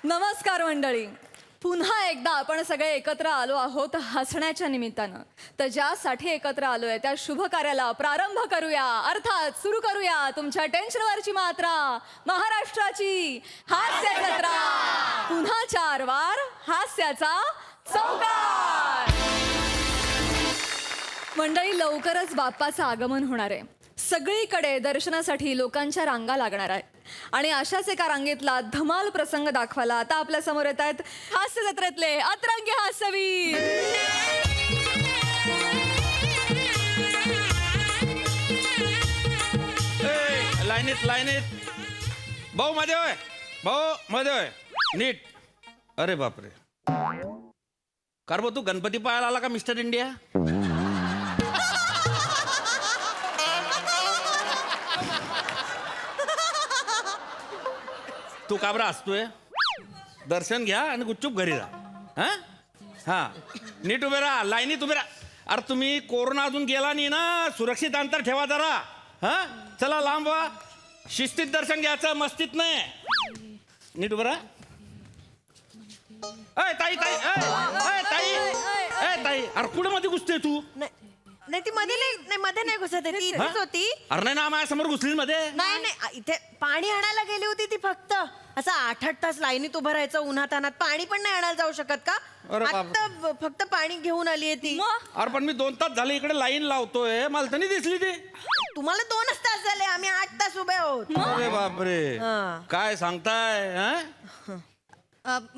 नमस्कार मंडळी. पुन्हा एकदा आपण सगळे एकत्र आलो आहोत हसण्याच्या निमित्तानं. तर ज्यासाठी एकत्र आलोय त्या शुभ कार्याला प्रारंभ करूया, अर्थात सुरू करूया तुमच्या टेन्शनवरची मात्रा, महाराष्ट्राची हास्य जत्रा. पुन्हा 4 वार हास्याचा चौकार. मंडळी, लवकरच बाप्पाचं आगमन होणार आहे. सगळीकडे दर्शनासाठी लोकांच्या रांगा लागणार आहेत आणि अशाच एका रांगेतला धमाल प्रसंग दाखवायला आता आपल्या समोर येत आहेत हास्य जत्रेतले अतरंगी हास्यवीर. लाईनीत भाऊ मध्ये होय, भाऊ मध्ये होय, नीट. अरे बापरे, कार तू गणपती पाहायला आला का मिस्टर इंडिया? तू का बरं असतोय? दर्शन घ्या आणि गुपचूप घरी राहा. हा नीट उभे राहा, लाईनीत उभे राहा. अरे तुम्ही कोरोना अजून गेला नाही ना, सुरक्षित अंतर ठेवा जरा. हा चला लांब व्हा, शिस्तीत दर्शन घ्यायचं, मस्तीत नाही. नीट उभे राहा. अय ताई ताई, अय ताई, अय ताई, अरे कुठे मध्ये घुसते तू? नाही ती मध्ये नाही घुसत आहे, ती इथेच होती. अरे नाही ना, माझ्या समोर घुसली मध्ये. नाही इथे पाणी आणायला गेली होती ती. फक्त असं 8-8 तास लाईनीत उभं राहायचं उन्हात अनात. पाणी पण नाही आणायला जाऊ शकत का? अरे बाप. आता फक्त पाणी घेऊन आली आहे ती. अरे पण मी 2 तास झाले इकडे लाईन लावतोय, मला तर नाही दिसली ती. तुम्हाला 2च तास झाले, आम्ही 8 तास उभे आहोत. अरे बापरे, हा. काय सांगताय?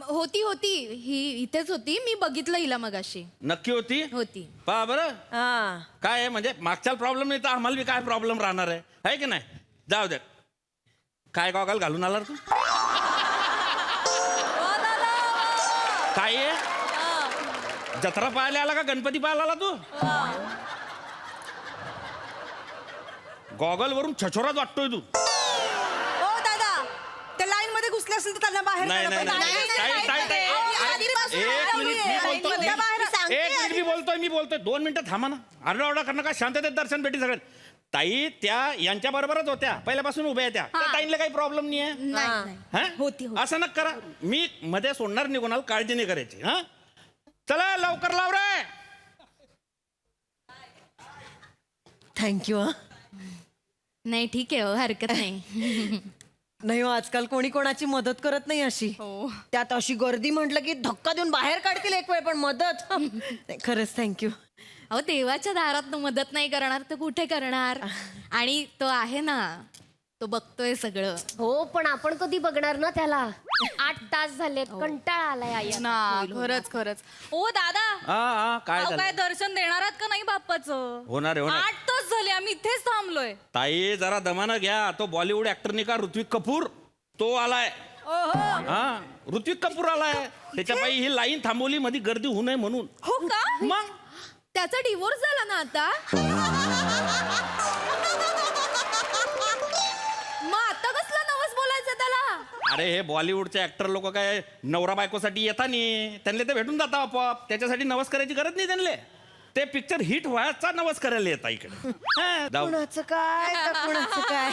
होती ही इथेच होती. मी बघितलं हिला मगाशी. नक्की होती? पहा बरं हा. काय आहे, म्हणजे मागच्या प्रॉब्लेम नाही तर आम्हाला बी काय प्रॉब्लेम राहणार आहे की नाही? जाऊ दे. काय गॉगल घालून आला तू? काय आहे, जत्रा पाहायला आला का गणपती पाहायला आला तू? गॉगल वरून छछोराच वाटतोय तू. ओ दादा, त्या लाईन मध्ये घुसले असेल तर त्यांना बाहेर नाही, काढा. नाही, नाही. नाही, ताई, ताई, ताई. आधीपासून एक मिनिट, मी लाईन बोलतो. मध्ये बाहेर सांगते. एक मिनिट मी बोलतोय 2 मिनिटं थांबा ना. आरडाओरडा करणं का, शांततेत दर्शन भेटी सगळ्यात. ताई त्या यांच्या बरोबरच होत्या, पहिल्यापासून उभ्या आहेत त्या ताईंना काही प्रॉब्लेम नाही आहे. नाही. हा? असं नका करा. मी मध्ये सोडणार नाही कोणाला, काळजी नाही करायची. हा चला लवकर लाव रे. थँक्यू. नाही ठीक आहे, हरकत नाही. नाही हो, आजकाल कोणी कोणाची मदत करत नाही अशी. त्यात अशी गर्दी म्हटलं की धक्का देऊन बाहेर काढतील एक वेळ, पण मदत नाही, खरंच थँक्यू. अहो, देवाच्या दारात मदत नाही करणार तर कुठे करणार? आणि तो आहे ना, तो बघतोय सगळं. हो, पण आपण कधी बघणार ना त्याला? 8 तास झालेत, कंटाळा आलाय आई. ना खरंच. ओ दादा, हा काय अहो, काय झालं? दर्शन देणार आहात का नाही बाप्पाचं? होणार आहे, होणार. 8 तास झाले आम्ही इथेच थांबलोय. ताई जरा दमानं घ्या. तो बॉलिवूड ऍक्टर नाही का, ऋत्विक कपूर, तो आलाय. हा ऋत्विक कपूर आलाय. त्याच्या पायी ही लाईन थांबवली, मध्ये गर्दी होऊ नये म्हणून. हो का? मग त्याचा डिवोर्स झाला ना आता. मग आता कसला नवस बोलायचं त्याला? अरे हे बॉलिवूडचे ऍक्टर लोक काय नवरा बायकोसाठी येता नाही, त्यांना ते भेटून जाता आपोआप. त्याच्यासाठी नवस करायची गरज नाही त्यांना. ते पिक्चर हिट व्हायचा नवस करायला येता इकडे. जाऊ. कुणाचं काय तर कुणाचं काय.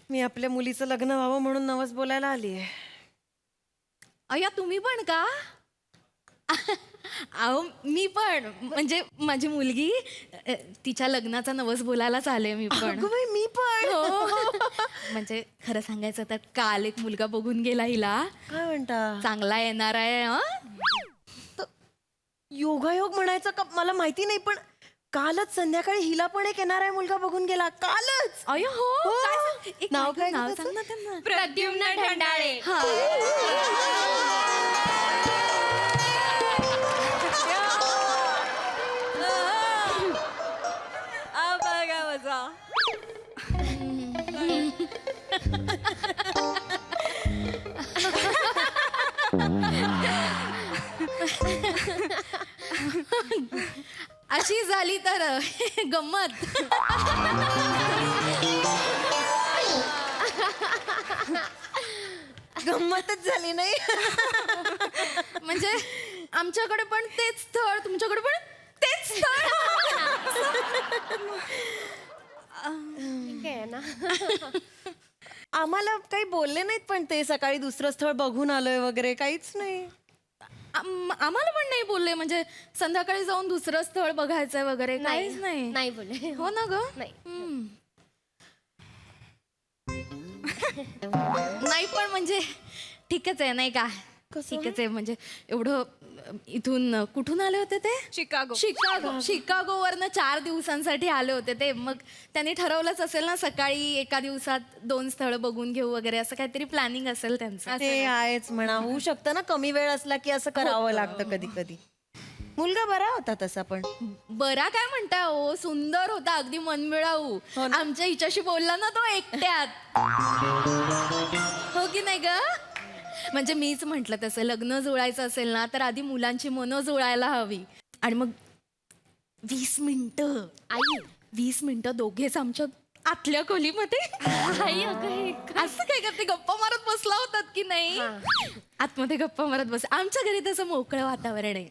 मी आपल्या मुलीचं लग्न व्हावं म्हणून नवस बोलायला आली आहे. अय्या, तुम्ही पण का? अहो, मी पण, म्हणजे माझी मुलगी, तिच्या लग्नाचा नवस बोलायलाच आले मी पण. अगं बाई, मी पण. हो. म्हणजे खरं सांगायचं तर काल एक मुलगा बघून गेला हिला. काय म्हणता? चांगला येणार आहे. योगायोग म्हणायचं का मला माहिती नाही, पण कालच संध्याकाळी हिला पण एक येणार आहे मुलगा बघून गेला. कालच. अय्या, हो. हो. काय सांग- एक नाव काय नाव त्याचं? सांग ना त्यांना. प्रद्युम्न ढंडाळे. हा. बघा मजा. अशी झाली तर गंमत. गंमतच झाली नाही. म्हणजे आमच्याकडे पण तेच स्थळ, तुमच्याकडे पण तेच स्थळ. ठीक आहे ना. आम्हाला काही बोलले नाहीत पण ते सकाळी दुसरं स्थळ बघून आलोय वगैरे काहीच नाही. आम्हाला पण नाही बोलले, म्हणजे संध्याकाळी जाऊन दुसरं स्थळ बघायचंय वगैरे काहीच नाही. नाही बोलले. हो ना ग. नाही. नाही पण म्हणजे ठीकच आहे नाही का. ठीकच आहे म्हणजे एवढं इथून कुठून आले होते ते? शिकागो वरनं 4 दिवसांसाठी आले होते ते. मग त्यांनी ठरवलंच असेल ना सकाळी एका दिवसात 2 स्थळ बघून घेऊ वगैरे, असं काहीतरी प्लॅनिंग असेल त्यांचं. ते आहेच म्हणा. होऊ शकतं ना कमी वेळ असला की असं करावं लागतं कधी कधी. मुलगा बरा होता तसा पण. बरा काय म्हणताय हो, सुंदर होता, अगदी मनमिळाऊ. आमच्या हिच्याशी बोलला ना तो एकट्यात. हो की नाही ग. म्हणजे मीच म्हंटल तसं लग्न जुळायचं असेल ना तर आधी मुलांची मनं जुळायला हवी. आणि मग 20 मिनिटं 20 मिनिटं दोघेच आमच्या आतल्या खोलीमध्ये. असं काय करते, गप्पा मारत बसला होतात की नाही. आतमध्ये गप्पा मारत बस. आमच्या घरी तसं मोकळं वातावरण आहे.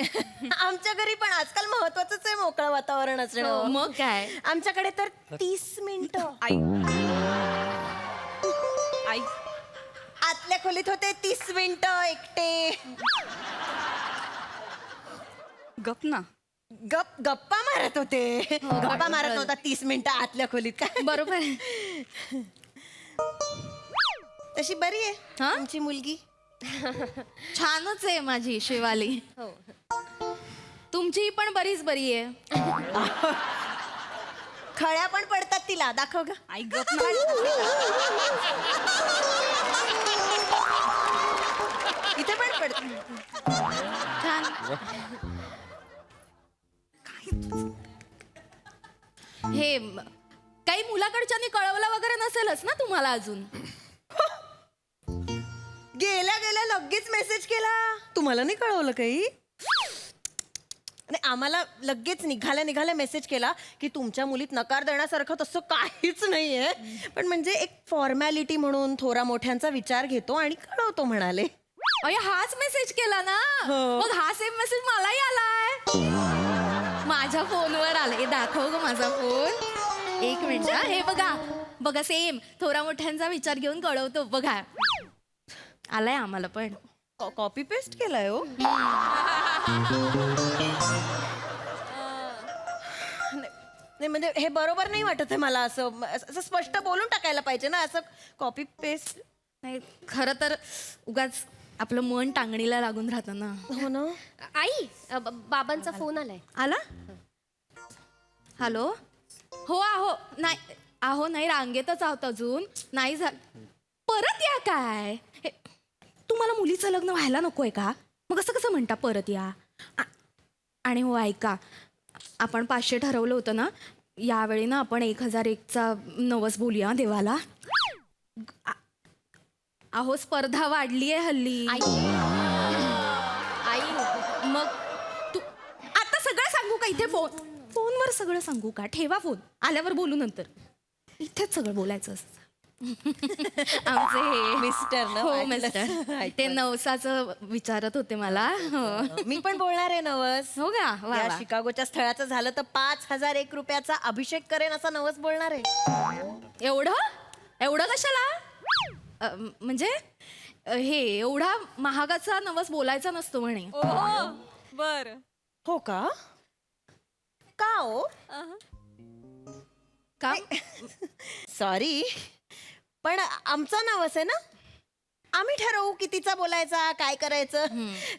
आमच्या घरी पण आजकाल महत्वाचंच आहे मोकळं वातावरण असणं. मग काय. आमच्याकडे तर 30 मिनिटं. आई आतल्या खोलीत होते 30 मिनिटं एकटे. गप ना. गप्पा मारत होते. गप्पा मारत नव्हता 30 मिनिटं आतल्या खोलीत काय. बरोबर आहे. तशी बरी आहे हा? आमची मुलगी. छानच आहे माझी शिवाली. तुमची पण बरीच बरी आहे. खळ्या पण पडतात तिला. दाखव ग. आई गप ना. इथे पण पडत. छान. हे काही मुलाकडच्यानी कळवलं वगैरे नसेलच ना तुम्हाला अजून. गेल्या गेल्या लगेच मेसेज केला. तुम्हाला नाही कळवलं काही. आणि आम्हाला लगेच निघाल्या मेसेज केला की तुमच्या मुलीत नकार देण्यासारखं तसं काहीच नाहीये, पण म्हणजे एक फॉर्मॅलिटी म्हणून थोरा मोठ्यांचा विचार घेतो आणि कळवतो म्हणाले. अरे हाच मेसेज केला ना. मग हा सेम मेसेज मलाही आलाय. माझ्या फोनवर आलाय. दाखव ग माझा फोन. एक मिनिट. हे बघा बघा, सेम थोरा मोठ्यांचा विचार घेऊन कळवतो बघा. आलाय आम्हाला पण. कॉपी पेस्ट केलाय हो. नाही म्हणजे हे बरोबर नाही वाटत आहे मला. असं स्पष्ट बोलून टाकायला पाहिजे ना. असं कॉपी पेस्ट. नाही खरं तर उगाच आपलं मन टांगणीला लागून राहतं ना. हो ना. आई बाबांचा फोन आलाय. आला. हॅलो. हो आहो नाही आहो नाही रांगेतच आहोत अजून नाही परत या काय. तुम्हाला मुलीचं लग्न व्हायला नकोय का. मग असं कसं म्हणता परत या. आणि हो ऐका, आपण 500 ठरवलं होतं ना, यावेळी ना आपण 1001चा नवस बोलूया देवाला. अहो स्पर्धा वाढली आहे हल्ली. आई मग तू आता सगळं सांगू का इथे फोनवर सगळं सांगू का. ठेवा फोन, आल्यावर बोलू नंतर. इथेच सगळं बोलायचं असतं. आमचे हे मिस्टर ना. हो मिस्टर ते नवसाचं विचारत होते मला. हो. मी पण बोलणार आहे नवस. हो का. वा या वा. शिकागोच्या स्थळाचं झालं तर 5001 रुपयाचा अभिषेक करेन असा नवस बोलणार आहे. एवढं कशाला. म्हणजे हे एवढा महागाचा नवस बोलायचा नसतो म्हणे. बर. हो का. का हो. का. सॉरी पण आमचा नवस आहे ना. आम्ही ठरवू कितीचा बोलायचा काय करायचं.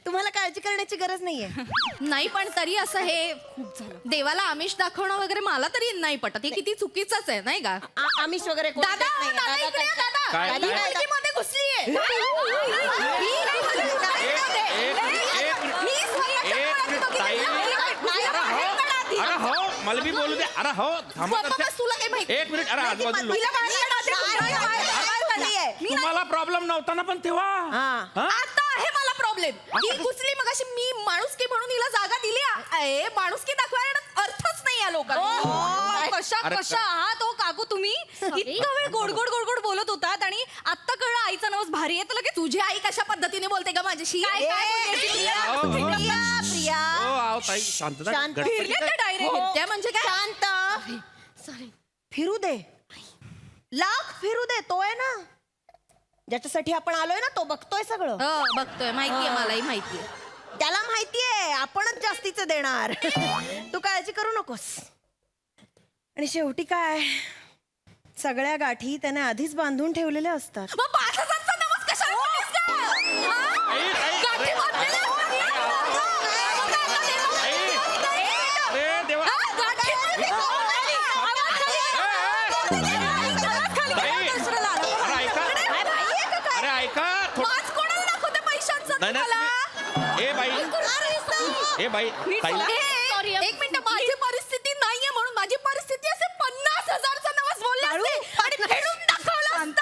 तुम्हाला काळजी करण्याची गरज नाहीये. नाही पण तरी असं हे देवाला आमिष दाखवणं वगैरे मला तरी नाही पटत. हे किती चुकीचंच आहे नाही का. आमिष वगैरे कोण दादा देत नाही. दादा इकडे या, दादा. काय? ही काय? मुलगीमध्ये घुसलीये. मी स्वतःच्या ताई. अरे हो मला बी बोलू दे. अरे हो थांबा तर. बस तुला काही माहिती. एक मिनिट. अरे आजूबाजूला तिला तुम्हाला प्रॉब्लेम नव्हता ना पण तेव्हा. हा? आता आहे मला प्रॉब्लेम. ही घुसली मग अशी मी माणुसकी म्हणून हिला जागा दिली. माणुसकी दाखवायला अर्थच नाही या लोकांना. कशा अरे कशा आहात हो काकू तुम्ही. इतका वेळ गोड गोड गोड गोड बोलत होतात आणि आत्ता कळलं आईचा नवस भारी आहे तर लगेच तुझी आई कशा पद्धतीने बोलते का माझ्याशी. प्रिया हो आहो ताई शांतता. शांत. गडबड. त्या म्हणजे काय. शांत. फिरू दे. लाख फिरू दे. तो आहे ना ज्याच्यासाठी आपण आलोय ना तो बघतोय सगळं. हो बघतोय, माहितीये, मलाही माहितीये. त्याला माहितीये आपणच जास्तीचं देणार. तू काळजी करू नकोस. आणि शेवटी काय, सगळ्या गाठी त्याने आधीच बांधून ठेवलेल्या असतात. मग 5,000चा नवस कशाला बोललीस का? हा? आई, आई, गाठी अरे, बांधलेल्या असतात. अरे देवा. हा, गाठी बांधलेल्या अरे ऐका, अरे ऐका थोडं. पाच कोणाला दाखवते पैशांचं नाही, नाही, तुम्हाला? तुम्ही- ए बाई ताई Sorry, एक मिनिट, माझी परिस्थिती नाहीये म्हणून माझी परिस्थिती असे 50,000चा नवस बोलले असते आणि फेडून दाखवलं असतं.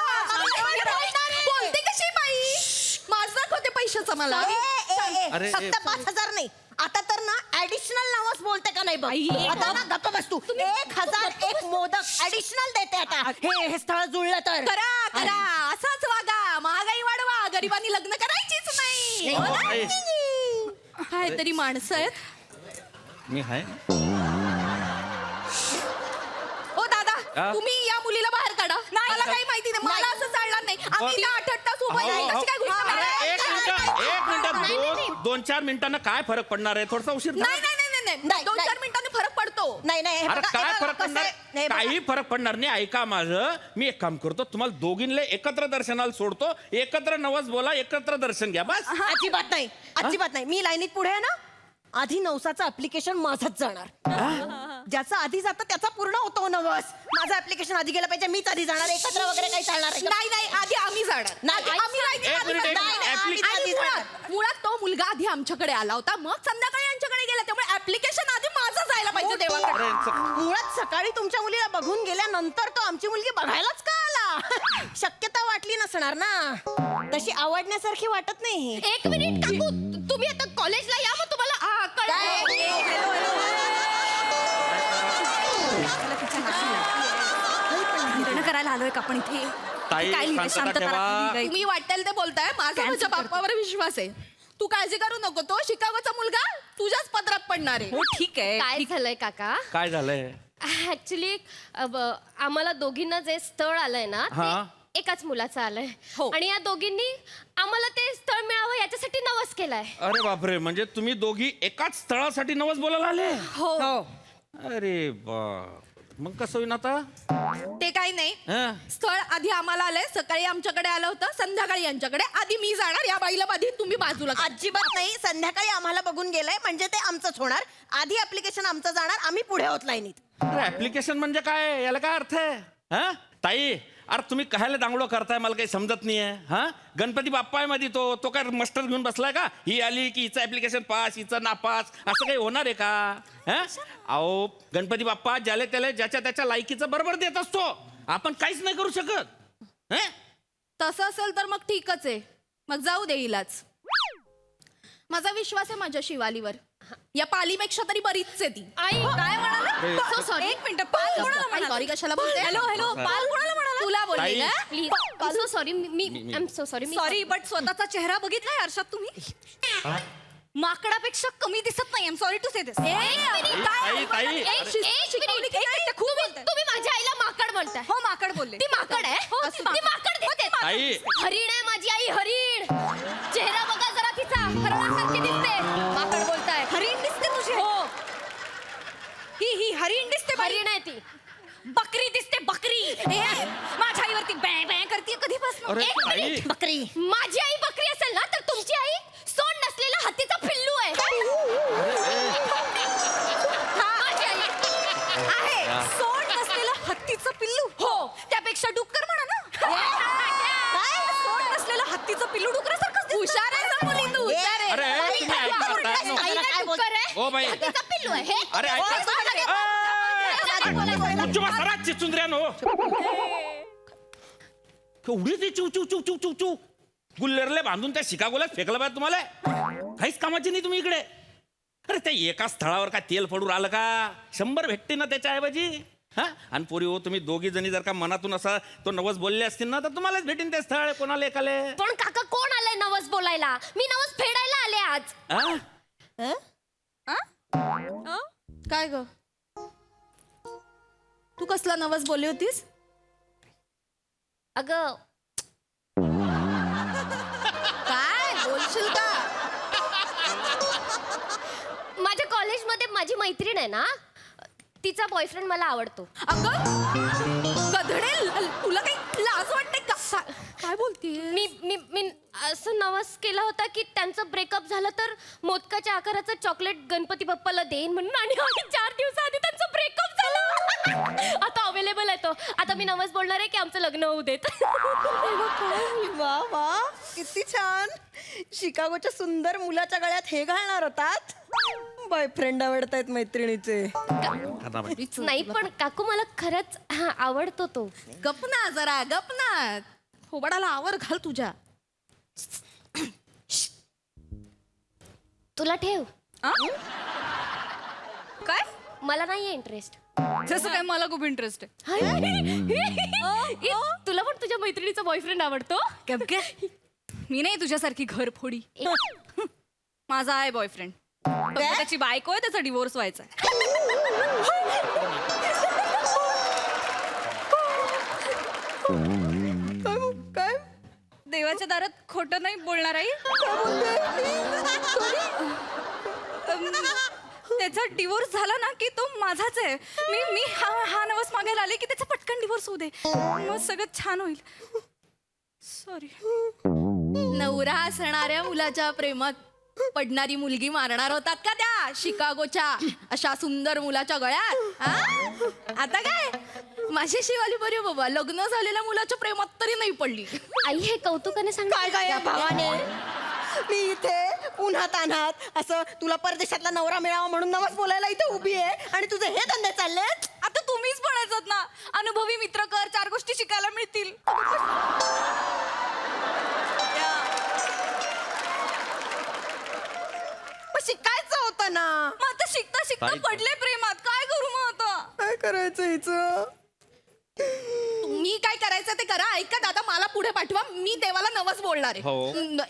बोलते कशी बाई? माझं दाखवते पैशाचं मला. अरे, फक्त 5,000 नाही, आता तर ना ऍडिशनल नवस बोलते का नाही बघ. आता ना गप्प बस तू. 1,001 मोदक ऍडिशनल देते आता. हे स्थळ जुळलं तर. करा करा, असंच वागा, महागाई वाढवा, गरिबांनी लग्न करायचीच नाही. ओ, आई, काय तरी माणसं आहेत. मी हाय. ओ दादा, हा? तुम्ही या मुलीला बाहेर काढा. मला काही माहिती नाही, मला असं चालणार नाही. आम्ही इथं 8 तास उभं राहिलो. कशी काय गोष्ट अरे, आहे? एक मिनिट 2-4 मिनिटांना काय फरक पडणार आहे? थोडासा उशीर झाला. नाही नाही नाही नाही नाही, 2-4 नाही. मिनिटांनी फरक पडतो. नाही नाही हे अरे बघा, काय हे बघा, फरक कसं पडणार आहे? नाही, बघा. काही फरक पडणार नाही. ऐका माझं, मी एक काम करतो, तुम्हाला दोघींना एकत्र दर्शनाला सोडतो. एकत्र नवस बोला, एकत्र दर्शन घ्या बस. अजिबात नाही, अजिबात नाही. मी लाईनीत पुढे आहे ना, आधी नवसाचं ऍप्लिकेशन माझंच जाणार. ज्याचा आधी जातं त्याचा पूर्ण होतो नवस. माझं ऍप्लिकेशन आधी गेलं पाहिजे, मीच आधी जाणार. एकत्र वगैरे काही चालणार आहे का? नाही नाही, आधी आम्ही जाणार. नाही, आम्ही लाईनीत एक आधी मिनिट, एक जाणार. मिनिट. आम्ही आणि आधी जाणार. मुळात तो मुलगा आधी आमच्याकडे आला होता, मग संध्याकाळी आमच्याकडे गेला. त्यामुळे ऍप्लिकेशन आधी माझं जायला पाहिजे देवाकडे. अरे, यांचं- मुळात सकाळी तुमच्या मुलीला बघून गेल्यानंतर तो आमची मुलगी बघायलाच का आला? शक्यता वाटली नसणार ना. तशी आवडण्यासारखी वाटत नाही. एक मिनिट काकू, तुम्ही आता कॉलेजला या, मग तुम्हाला लग्न करायला आलोय का आपण इथे? ताई, काय लिहिलंय? शांतता शांतता ठेवा. राखली तुम्ही वाटेल ते बोलताय. माझा माझ्या बाप्पावर विश्वास आहे. तू काळजी करू नको, तो शिकागोचा मुलगा तुझ्याच पदरात पडणार आहे. हो ठीक आहे. काय झालंय काका? काय झालंय? ऍक्च्युली आम्हाला दोघींना जे स्थळ आलंय ना हा. ते एकाच मुलाचं आलंय. हो. आणि या दोघींनी आम्हाला ते स्थळ मिळावं याच्यासाठी नवस केलाय. अरे बापरे, म्हणजे तुम्ही दोघी एकाच स्थळासाठी नवस बोलायला आले? हो, अरे बा, मग कसं होईन आता? ते काही नाही. हं? स्थळ आधी आम्हाला आलंय, सकाळी आमच्याकडे आलं होतं, संध्याकाळी यांच्याकडे. आधी मी जाणार, या बाईला आधी तुम्ही बाजूला करा. अजिबात नाही. संध्याकाळी आम्हाला बघून गेलंय म्हणजे ते आमचंच होणार. आधी ऍप्लिकेशन आमचं जाणार, आम्ही पुढे होत लाईनीत. अरे ऍप्लिकेशन म्हणजे काय? याला काय अर्थ आहे? हा ताई, अरे तुम्ही कशाला दांगडो करताय? मला काही समजत नाहीये. हा, गणपती बाप्पा आहे मध्ये, तो काय मस्टर घेऊन बसलाय का? ही आली की हिचं ऍप्लिकेशन पास, हिचं नापास, असं काही होणार आहे का? हा, अहो गणपती बाप्पा ज्याला त्याला ज्याच्या त्याच्या लायकीचं बरोबर देत असतो. आपण काहीच नाही करू शकत. हं? तसं असेल तर मग ठीकच आहे, मग जाऊ दे इलाच. माझा विश्वास आहे माझ्या शिवालीवर. या पालीपेक्षा तरी बरीच आहे ती. आई काय म्हणाले? So sorry. एक मिनिट, पाल कोणाला म्हणाला? सॉरी कशाला बोलते? हॅलो हॅलो, पाल कोणाला म्हणाला? तुला बोलले ताई. का? Please so sorry. Me I am so sorry. Sorry but स्वतःचा चेहरा बघितलाय आरशात तुम्ही? माकडापेक्षा कमी दिसत नाही. आय एम सॉरी टू से दिस. ताई, ताई, तुम्ही माझ्या आईला माकड बोलताय. हो माकड बोलले. ती माकड आहे. हो, ती माकड दिसते. ताई. हरिण आहे माझी आई, हरिण. चेहरा बघा जरा तिचा, हरणासारखी दिसते. माकड बोलताय. हरिण दिसते तुझे? हो, ही हरिण दिसते. बाई. हरिण आहे ती. बकरी दिसते, बकरी. माझ्या आईवरती बॅ बॅ करते कधीपासून. अरे एक ताई, मिनिट. बकरी. माझी आई बकरी असेल ना, तर तुमची आई सोंड नसलेला हत्तीचा पिल्लू आहे. माझी आई आहे सोंड नसलेलं हत्तीचं पिल्लू. हो, त्यापेक्षा डुक्कर म्हणा ना. काय सोंड नसलेलं हत्तीचं पिल्लू डुकरासारखंच दिसतं. हुशार आहे ना मुली तू, हुशार आहे. अरे तुम्ही ऐका ताई. आईला काय बोल- डुक्कर आहे. O by. हत्तीचा पिल्लू आहे. हे अरे ऐका. सरा चिचुंद्र्यानो, केवढी ती चिव चिव चिव चिव चिव चिव गुल्लेरले बांधून त्या शिकागोला फेकलं पाहिजे तुम्हाला. काहीच कामाची नाही तुम्ही इकडे. अरे त्या एका स्थळावर काय तेल पडून आलं का? 100 भेटते ना त्याच्याऐवजी. हा, आणि पोरी हो, तुम्ही दोघी जणी जर का मनातून असा तो नवस बोलले असतील ना, तर तुम्हालाच भेटेन ते स्थळ. कोणाला एकाले? पण काका कोण आलंय नवस बोलायला? मी नवस फेडायला आले आज. हा? काय ग, तू कसला नवस बोलली होतीस? अगं करशील का? माझ्या कॉलेजमध्ये माझी मैत्रीण आहे ना, तिचा बॉयफ्रेंड मला आवडतो. अगं गधडे, तुला काही लाज वाटते का? काय बोलतीये मी मी मी असं नवस केला होता की त्यांचं ब्रेकअप झालं तर मोदकाच्या आकाराचं चॉकलेट गणपती बाप्पाला देईन म्हणून, आणि 4 दिवसाआधी त्यांचं ब्रेकअप झालं. आता अवेलेबल आहे तो. आता मी नवस बोलणार आहे की आमचं लग्न होऊ देत. वा वा, किती छान. शिकागोच्या सुंदर मुलाच्या गळ्यात हे घालणार होतात. बॉयफ्रेंड आवडतायत मैत्रिणीचे. नाही पण काकू, मला खरंच आवडतो तो. गप ना जरा, गप ना. थोबाडाला आवर घाल तुझ्या. तुला ठेव. काय? मला नाहीये इंटरेस्ट. जसं काय मला खूप इंटरेस्ट आहे. तुला पण तुझ्या मैत्रिणीचा बॉयफ्रेंड आवडतो? मी नाही तुझ्यासारखी घरफोडी. माझा आहे बॉयफ्रेंड. त्याची बायको आहे, त्याचा डिवोर्स व्हायचा आहे. काय? देवाच्या दारात खोटं नाही बोलणार आई. त्याचा डिवोर्स झाला ना की तो माझाच आहे. मी हा नवस मागायला आले की त्याचा पटकन डिवोर्स होऊ दे, मग सगळं छान होईल. सॉरी. नवरा असणाऱ्या मुलाच्या प्रेमात पडणारी मुलगी मारणार होतात का त्या शिकागोच्या अशा सुंदर मुलाच्या गळ्यात? हा? आता काय माझी शिवाली बरी हो बाबा, लग्न झालेल्या मुलाच्या प्रेमात तरी नाही पडली. आई हे कौतुकाने सांग. काय काय भावाने, मी इथे उन्हात तान्हात असं तुला परदेशातला नवरा मिळावा म्हणून नवस बोलायला इथे उभी आहे, आणि तुझे हे धंदे चाललेत. आता तुम्हीच म्हणायचं ना, अनुभवी मित्र कर, 4 गोष्टी शिकायला मिळतील. मग शिकायचं होतं ना. मग आता शिकता शिकता ताई- पडले प्रेमात, काय करू मग आता? काय करायचं हिचं? मी काय करायचं ते करा. ऐका दादा, मला पुढे पाठवा. मी देवाला नवस बोलणार आहे. हो.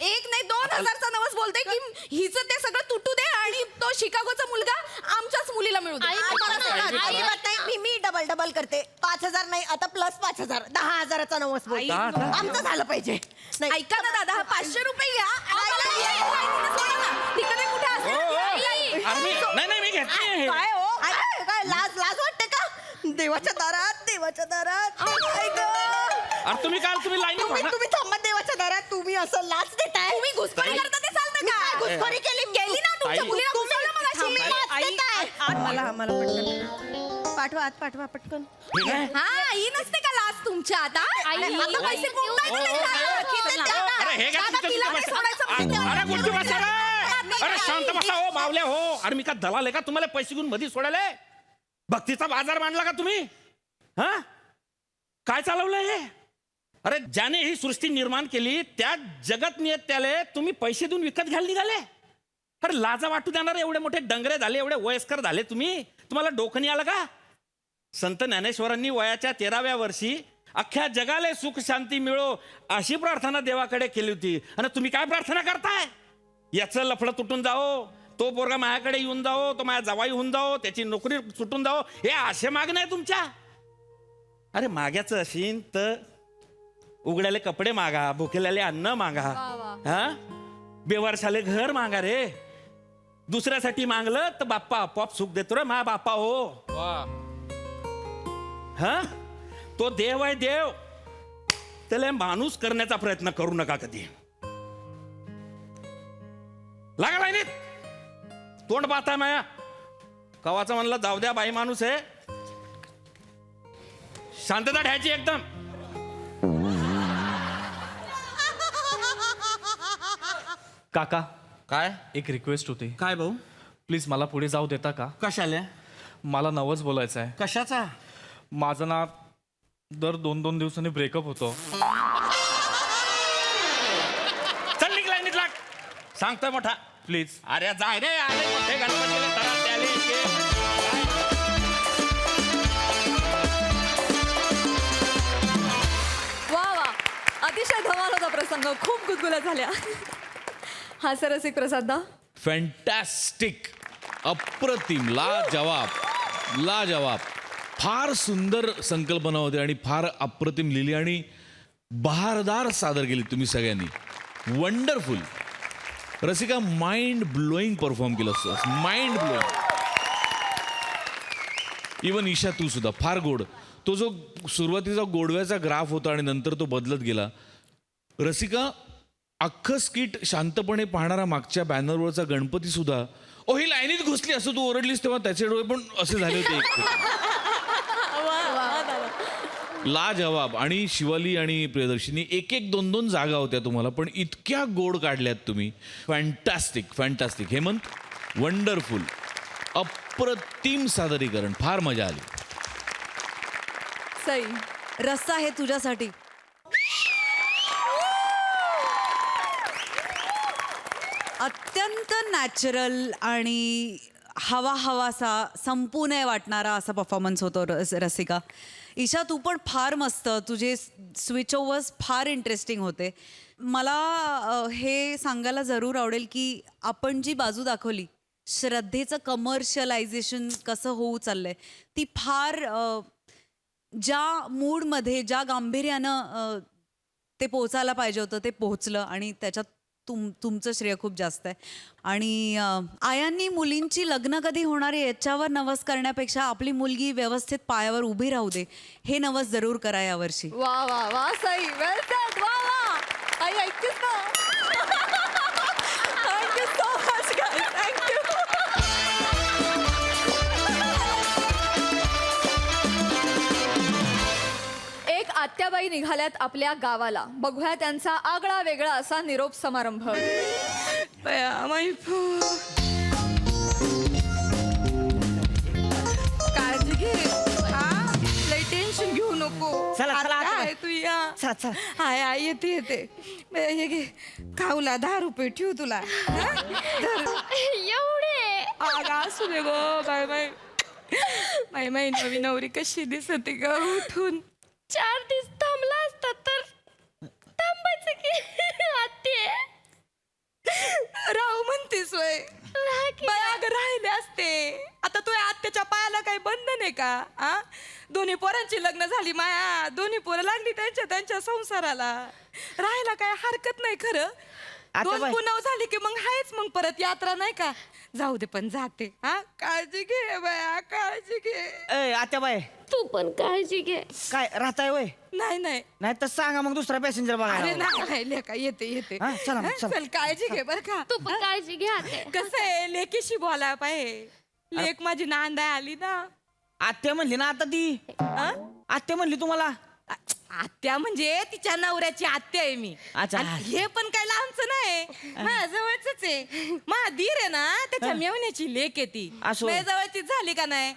1 नाही 2000चा नवस बोलते की हिचं ते सगळं तुटू दे आणि तो शिकागोचा मुलगा आमच्याच मुलीला मिळू दे. अजिबात नाही. मी डबल करते. 5,000 नाही, आता प्लस 5,000, 10,000चा नवस बोल. 10,000? आमचं झालं पाहिजे. नाही, ऐका ना दादा, 500 रुपये घ्या. आम्हाला सोडा ना. तिकडे कुठे हो, असेल? हो. आई. अरे नाही मी घेतली. काय हो? काय लाज वाटते का? देवाच्या दारात काय गं? अरे तुम्ही लाईनी तुम्ही थांबा देवाच्या दारात. तुम्ही असं लाच देताय. तुम्ही घुसखोरी करता ते चालतं मी काय का? घुसखोरी केली ना तुमच्या ताई. मुलीला घुसवलं मगाशी. तुम्ही लाच देताय. आम्हाला पाठवा पटकन. हा, ही नसते का लाच तुमच्या आता? आई. आता पैसे कोण नाही देत का? खिचत द्या. अरे हे काय दादा, तिला नाही सोडायचं म्हणते. अरे गुड्डू बसा रे. अरे शांत बसा हो मावल्या हो. अरे मी का दलाल आहे का तुम्हाला पैसे घेऊन मध्ये सोडायला? भक्तीचा बाजार मांडला का तुम्ही? हा, काय चालवलंय हे? अरे ज्याने ही सृष्टी निर्माण केली त्या जगत नियत्याले तुम्ही पैसे देऊन विकत घ्यायला निघाले? अरे लाजा वाटू देणार एवढे मोठे डंगरे झाले, एवढे वयस्कर झाले तुम्ही, तुम्हाला डोकं नाही आलं का? संत ज्ञानेश्वरांनी वयाच्या 13व्या वर्षी अख्ख्या जगाला सुख शांती मिळो अशी प्रार्थना देवाकडे केली होती, आणि तुम्ही काय प्रार्थना करताय? याचं लफडं तुटून जाओ, तो पोरगा माझ्याकडे येऊन जाओ, तो माझ्या जवाई होऊन जाओ, त्याची नोकरी सुटून जाओ, हे असे मागणं आहे तुमच्या? अरे माग्याचं असेल तर उघड्याले कपडे मागा, भुकेल्याले अन्न मागा, हा, बेवारशाले घर मागा रे. दुसऱ्यासाठी मागलं तर बाप्पा आपोआप सुख देतो रे मा बाप्पा हो. हा, तो देव आहे देव, त्याला माणूस करण्याचा प्रयत्न करू नका कधी. लागा लाईनीत, तोंड पाहताय माया. कवाचं म्हणलं जाऊ द्या, बाई माणूस आहे, शांतता ठेवायची एकदम. काका, काय एक रिक्वेस्ट होती. काय भाऊ? प्लीज मला पुढे जाऊ देता का? कशाले? मला नवस बोलायचं आहे. कशाचा? माझं ना दर 2-2 दिवसांनी ब्रेकअप होतो. चल निघ लाईनीत लाग, सांगतोय मोठा. प्लीज. अरे जाय रे, आले मोठे गणपतीले तरात द्याले इतके. वा वा, अतिशय धमाल होता प्रसंग, खूप गुदगुल्या झाल्या. हा सर रसिक प्रसाद. फॅन्टॅस्टिक, अप्रतिम, लाजवाब. फार सुंदर संकल्पना होती आणि फार अप्रतिम लिहिली आणि बहारदार सादर केली तुम्ही सगळ्यांनी. Wonderful. Rasika mind blowing perform केलं असतं, माइंड ब्लोईंग. इवन ईशा तू सुद्धा फार गोड. तो जो सुरुवातीचा गोडव्याचा ग्राफ होता आणि नंतर तो बदलत गेला. रसिका अख्खं स्किट शांतपणे पाहणारा मागच्या बॅनरवरचा गणपती सुद्धा ओ ही लाईनीत घुसली असं तू ओरडलीस तेव्हा त्याचे डोळे पण असे झाले होते. लाजवाब. आणि शिवाली आणि प्रियदर्शिनी एक एक दोन दोन जागा होत्या तुम्हाला, पण इतक्या गोड काढल्यात तुम्ही. Fantastic fantastic. हेमंत वंडरफुल, अप्रतिम सादरीकरण, फार मजा आली. सई, रस्सा आहे तुझ्यासाठी. अत्यंत नॅचरल आणि हवा हवासा संपू नये वाटणारा असा परफॉर्मन्स होतो रसिका. ईशा तू पण फार मस्त, तुझे स्विच ओव्हर्स फार इंटरेस्टिंग होते. मला हे सांगायला जरूर आवडेल की आपण जी बाजू दाखवली श्रद्धेचं कमर्शियलायझेशन कसं होऊ चाललंय, ती फार ज्या मूडमध्ये ज्या गांभीर्यानं ते पोचायला पाहिजे होतं ते पोहोचलं आणि त्याच्यात तुमचं श्रेय खूप जास्त आहे. आणि आयांनी मुलींची लग्न कधी होणार आहे याच्यावर नवस करण्यापेक्षा आपली मुलगी व्यवस्थित पायावर उभी राहू दे हे नवस जरूर करा यावर्षी. वा वा वा सई, वेल सेड. वा वा, आई ऐकतेस ना. Thank you so much guys, thank you. एक आत्याबाई निघाल्यात आपल्या गावाला. बघूया त्यांचा आगळा वेगळा असा निरोप समारंभ. काळजी घे. लय टेन्शन घेऊ नको. काय तू या. हाय हाय, येते हे घे. खाऊला 10 रुपये ठेवू तुला. एवढे असू दे गो. बाय बाय नवी नवरी कशी दिसते ग उठून. 4 दिवस थांबला असता तर थांबायचं की. आत्ते राहू म्हणतेस वय. अगं राहिले असते. आता तुझ्या आत्याच्या पायाला काही बंधन आहे का? दोन्ही पोरांची लग्न झाली माया. दोन्ही पोरं लागली त्यांच्या संसाराला. राहायला काय हरकत नाही खरं. 2 पुनव झाली की मग हायच मग परत यात्रा नाही का. जाऊ दे पण जाते. काळजी घे बाया, काळजी घे. आत्याबाई तू पण काळजी घे. काय राहताय वय? नाही नाही तर सांगा मग दुसरा पॅसेंजर अरे बघा. नाही लेका, येते. हा, चला मग, चला. चल काळजी घे बर का. तू पण काळजी घे आते. कसं आहे लेकीशी बोलायला पाहिजे. लेक माझी नांदाय आली ना. आत्या म्हणली ना आता ती. आत्या म्हणली तुम्हाला. आत्या म्हणजे तिच्या नवऱ्याची आत्या आहे मी. अच्छा. आणि हे पण काय लांबचं नाही, माझ्या जवळच आहे. माझा धीर आहे ना त्याच्या मेवण्याची लेक आहे ती. असं. माझ्या जवळची झाली का नाही.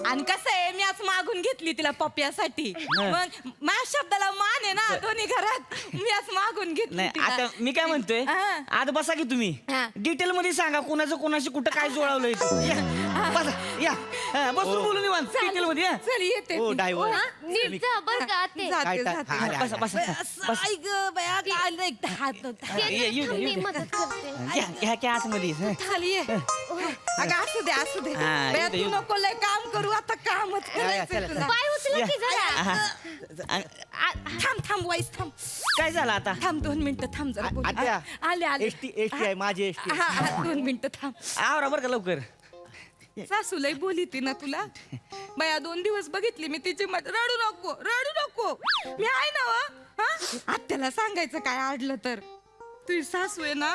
आणि कसं आहे मी आज मागून घेतली तिला पप्प्यासाठी. मग माझ्या शब्दाला मान आहे ना दोन्ही घरात. मी आज मागून घेतली नाही तिला. आता मी काय म्हणतोय, हा. आता बसा की तुम्ही हा. डिटेल मध्ये सांगा कोणाचं कोणाशी कुठं काय जुळवलंय ते. या, बसा या. बसून बोलू निवांत डिटेल मध्ये या. चल येते. हो, driver. नीट जा बर का आते. जाते. बसा बसा बस. ऐक बया काय नाही हात येऊ दे. मदत करते. ह्या काय आतमध्ये हं. खाली ये. अगं असू दे हा, बया, येऊ दे, तू येऊ दे. नको लय काम करू आता. कामच करायचंय चला, तुला. पाय उचला की जरा. हा. थांब वाईस थांब. काय झालं आता? थांब 2 मिनिटं थांब जरा बोलू. आत्या. आले एसटी आहे माझी एसटी. हा 2 मिनिटं थांब. आवरा बरं का लवकर. सासू लय बोली ती ना तुला. बया 2 दिवस बघितली मी तिची रडू नको. मी आहे ना व. आत्याला सांगायचं काय अडलं तर. तुझी सासू आहे ना,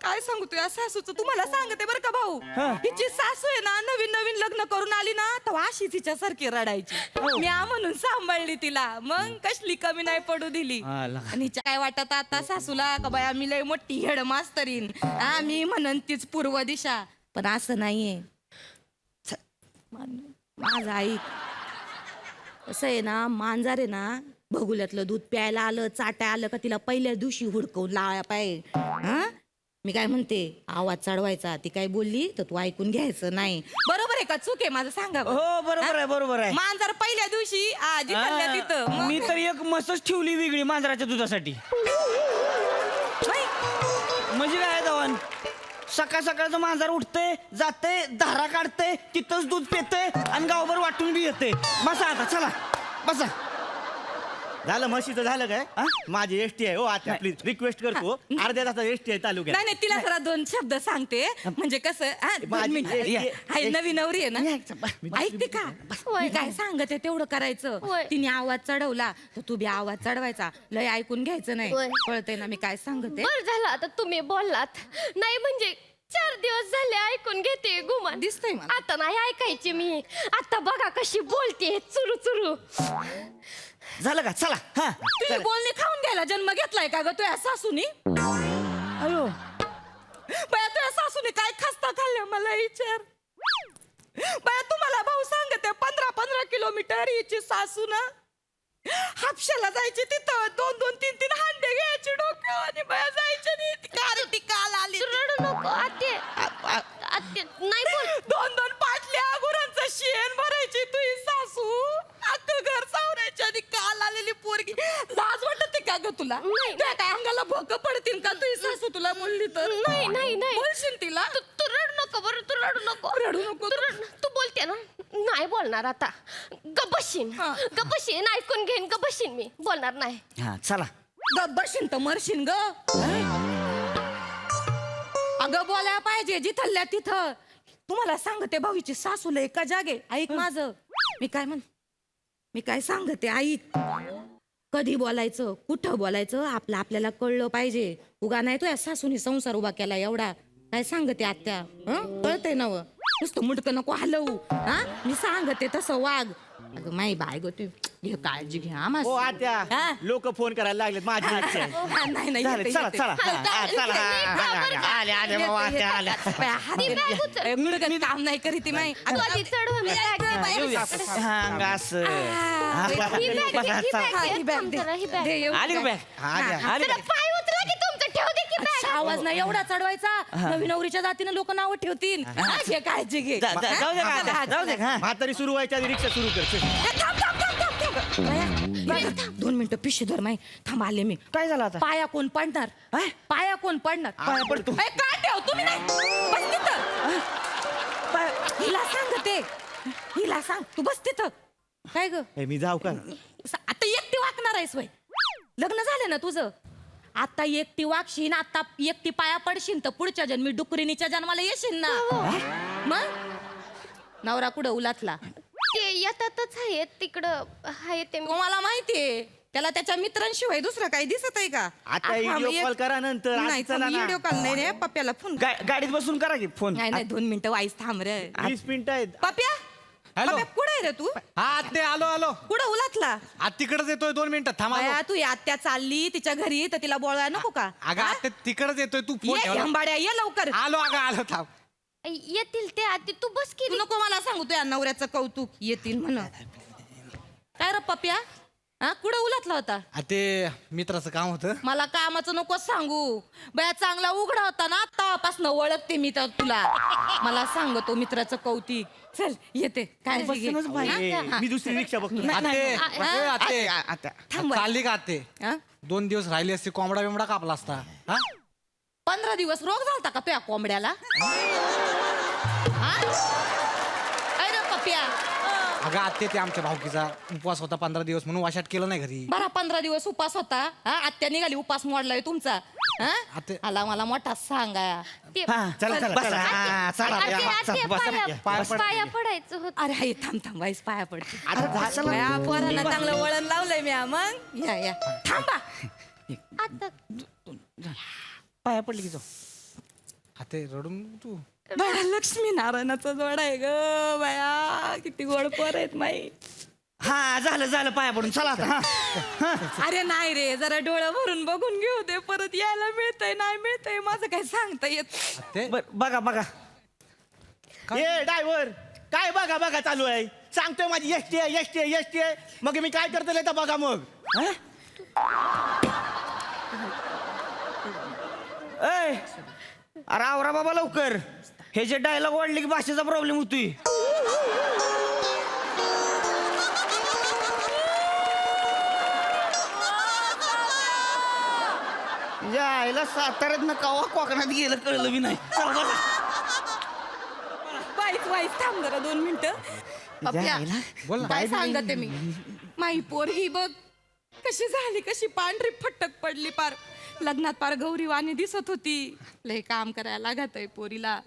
काय सांगू तुझ्या सासूचं. तुम्हाला सांगते बरं का भाऊ. तिची सासू आहे ना नवीन लग्न करून आली ना तेव्हा अशी तिच्यासारखी रडायची. मी म्हणून सांभाळली तिला. मग कसली कमी नाही पडू दिली. आणि हिच्या काय वाटत आता सासूला का बाया मी लय मोठी हेड मास्तरीन. मी म्हणन तीच पूर्व दिशा. पण असं नाहीये. माझं ऐक. असं आहे ना, मांजर आहे ना भगुल्यातलं दूध प्यायला आलं चाटाय आलं का तिला पहिल्या दिवशी हुडकवून लावाया पाहिजे. मी काय म्हणते, आवाज चढवायचा. ती काय बोलली तर तू ऐकून घ्यायचं नाही. बरोबर आहे का चूक आहे माझं सांगा. हो बरोबर आहे. मांजर पहिल्या दिवशी तिथं मी तर एक मस्तच ठेवली वेगळी मांजराच्या दुधासाठी. म्हणजे काय धवन, सकाळचं मांजर उठते जाते धारा काढते तिथंच दूध पिते आणि गावभर वाटून बी येते. बसा आता चला बसा. झालं म्हशीचं झालं काय हा? माझी एसटी आहे हो आता प्लीज रिक्वेस्ट करतो अर्ध्या तासात एसटी आहे तालुक्यात नाही नाही तिला जरा 2 शब्द सांगते म्हणजे कसं हा, 2 माझी- मिनिटं. ये- हाय, ये- नवी नवरी आहे ना मी- ऐकते का मी काय सांगते तेवढं करायचं होय. तिने आवाज चढवला तर तू बी आवाज चढवायचा लय ऐकून घ्यायचं नाही होय. कळतंय ना मी काय सांगते बर झालं आता तुम्ही बोललात नाही म्हणजे 4 दिवस झाले ऐकून घेते गुमान दिसतंय मला. आता नाही ऐकायची मी आता बघा कशी बोलते चुरू चुरू झालं का चला हा तुझी बोलणी खाऊन घ्यायला जन्म घेतलाय का ग तुझ्या सासूनी अयो बया तुझ्या सासूने काय खस्ता खाल्ल्या मला विचार बया तुम्हाला भाऊ सांगते 15-15 किलोमीटर हिची सासू ना हापशाला जायची तिथं 2-2, 3-3 हांडे घ्यायचे डोक्यावर आणि बया जायचे नाही ती काल आली रडू नको आते आते नाही बोल 2-2 पाटल्या गुरांचं शेण भरायची तुझी सासू अख्खं घर सावरायची आणि काल आलेली पोरगी लाज वाटते का ग तुला नाही. त्या काय अंगाला भोक पडतील का तुझी सासू तुला बोलली तर नाही नाही नाही बोलशील तिला तू रडू नको बरं तू रडू नको रडू नको. तू बोलते ना नाही बोलणार आता गबशीन हा. गबशीन ऐकून घेईन गबशीन मी बोलणार नाही हा चला गब्बरशीन तर मरशीन ग अगं बोलायला पाहिजे जिथल्या तिथं तुम्हाला सांगते भाऊची सासूला एका जागे ऐक माझं मी काय सांगते ऐक कधी बोलायचं कुठं बोलायचं आपल्याला कळलं पाहिजे उगा नाही तो या सासूने संसार उभा केला एवढा काय सांगते आत्या कळतंय ना व? नुसतं मुटकं नको हलवू हा मी सांगते तसं वाघ अगं माई बाय गो तू घे काळजी घ्या हो हा? आत्या लोक फोन करायला लागलेत माझी इच्छा आहे हा, नाही झालं, येते, चला येते. चला हा, हा, चला आले आले बाबा आत्या आल्या ती बॅग उचल. मुडकं काम नाही करीत ती माई तू आधी चढ मी बॅग घे. हा असं ही बॅग घे, ही बॅग घे. ही बॅग थांब दे. जरा, ही बॅग. दे, येऊ आली का द्या. बॅग आली जरा पाय उचला की तुमचं ठेव दे की बॅग आवाज नाही एवढा चढवायचा नवीन नवरीच्या जातीनं लोक नाव ठेवतील घे काळजी घे जाऊ दे का आत्या, जाऊ दे का म्हातारी सुरू व्हायच्या आधी रिक्षा सुरू कर चल. ए, थांब, थांब, थांब, थांब, थांब. बाया, 2 मिनिटं पिशे धर माई थांब आले मी काय झालं आता पाया कोण पडणार पाया कोण पडणार पाया पडतो. ए, काय ठेव तुम्ही नाही बस तिथं हिला सांगते हिला सांग तू बस तिथं काय ग ए, मी जाऊ का आता एकटी वागणार आहेस वय लग्न झालं ना तुझं आता एकटी वागशील आता एकटी पाया पडशील तर पुढच्या जन्मी डुकरिणीच्या जन्माला येशील ना मग नवरा कुठं उलातला ते येतातच आहेत तिकडं आहे ते तुम्हाला माहितीये त्याला त्याच्या मित्रांशिवाय दुसरं काही दिसत आहे का आता व्हिडिओ कॉल करा नंतर आज नाही चला ना. व्हिडिओ कॉल नाही रे पप्प्याला फोन गाडीत बसून करा की फोन नाही 2 मिनिटं वाईस थांब रे 20 मिनिटं आहेत पप्प्या हॅलो. पप्प्या, कुठं आहे रे तू हा ते आलो कुठं उलातला आज तिकडच येतोय 2 मिनिटं थांबा बाया, तू या आत्या चालली तिच्या घरी तर तिला बोलायला नको का अगं हा? आता तिकडच येतोय तू फोन ये ठेवला. हंबाड्या ये लवकर आलो अगं आलो थांब येतील ते आधी तू बस की तू नको मला सांगू तुझ्या नवऱ्याचं कौतुक येतील म्हण काय रे पप्या हा कुठं उलातला होता आ, ते मित्राचं काम होतं मला कामाचं नको सांगू बया चांगला उघडा होता ना आतापासून ओळखते मी तर तुला मला सांगतो मित्राचं कौतिक चल येते काय बसूनच बाई. मी दुसरी रिक्षा बघतो आते थांब. चालली का आते 2 दिवस राहिली असते कोंबडा बिमडा कापला असता हा 15 दिवस रोग झालता का तुझ्या कोंबड्याला हा? काय रे पप्या अगं आते ते आमच्या भावकीचा उपवास होता 15 दिवस म्हणून वाशाट केलं नाही घरी बरा 15 दिवस उपास होता हा आत्या निघाली उपास मोडलाय तुमचा हा आते- आला मला मोठा सांगा ते चला चला बसा. चला हा, चला आते- या, आते चला, बसा. पाया पडायचं होत अरे हाय थांब वाईस पाया पडते आता बया, पोरांना चांगलं वळण लावलंय मी मग या थांबा आता पाया पडली की जाऊ आते रडून तू बया लक्ष्मी नारायणाचा जोड आहे ग बया किती गोड पोर आहेत माई हा झालं पाया पडून चला आता हा. अरे नाही रे जरा डोळं भरून बघून घेऊ दे परत यायला मिळतंय नाही मिळतंय माझं काय सांगता येत आते बघा ए ड्रायव्हर काय बघा चालू आहे सांगतोय माझी एसटी आहे मग मी काय करतो तर बघा मग हा? ए अरे आवरा बाबा लवकर हे जे डायलॉग वाढले की भाषेचा प्रॉब्लेम होतोय जायला साताऱ्यात कवा कोकणात गेलं कळलं बी नाही चल बघा. वाईस थांब जरा 2 मिनिटं पप्या जायला. बोल ना. काय सांगते मी माई पोर ही बघ कशी झाली, कशी पांढरी फटक पडली पार. लग्नात पार गौरीवाणी दिसत होती. लय काम करायला लागतंय पोरीला.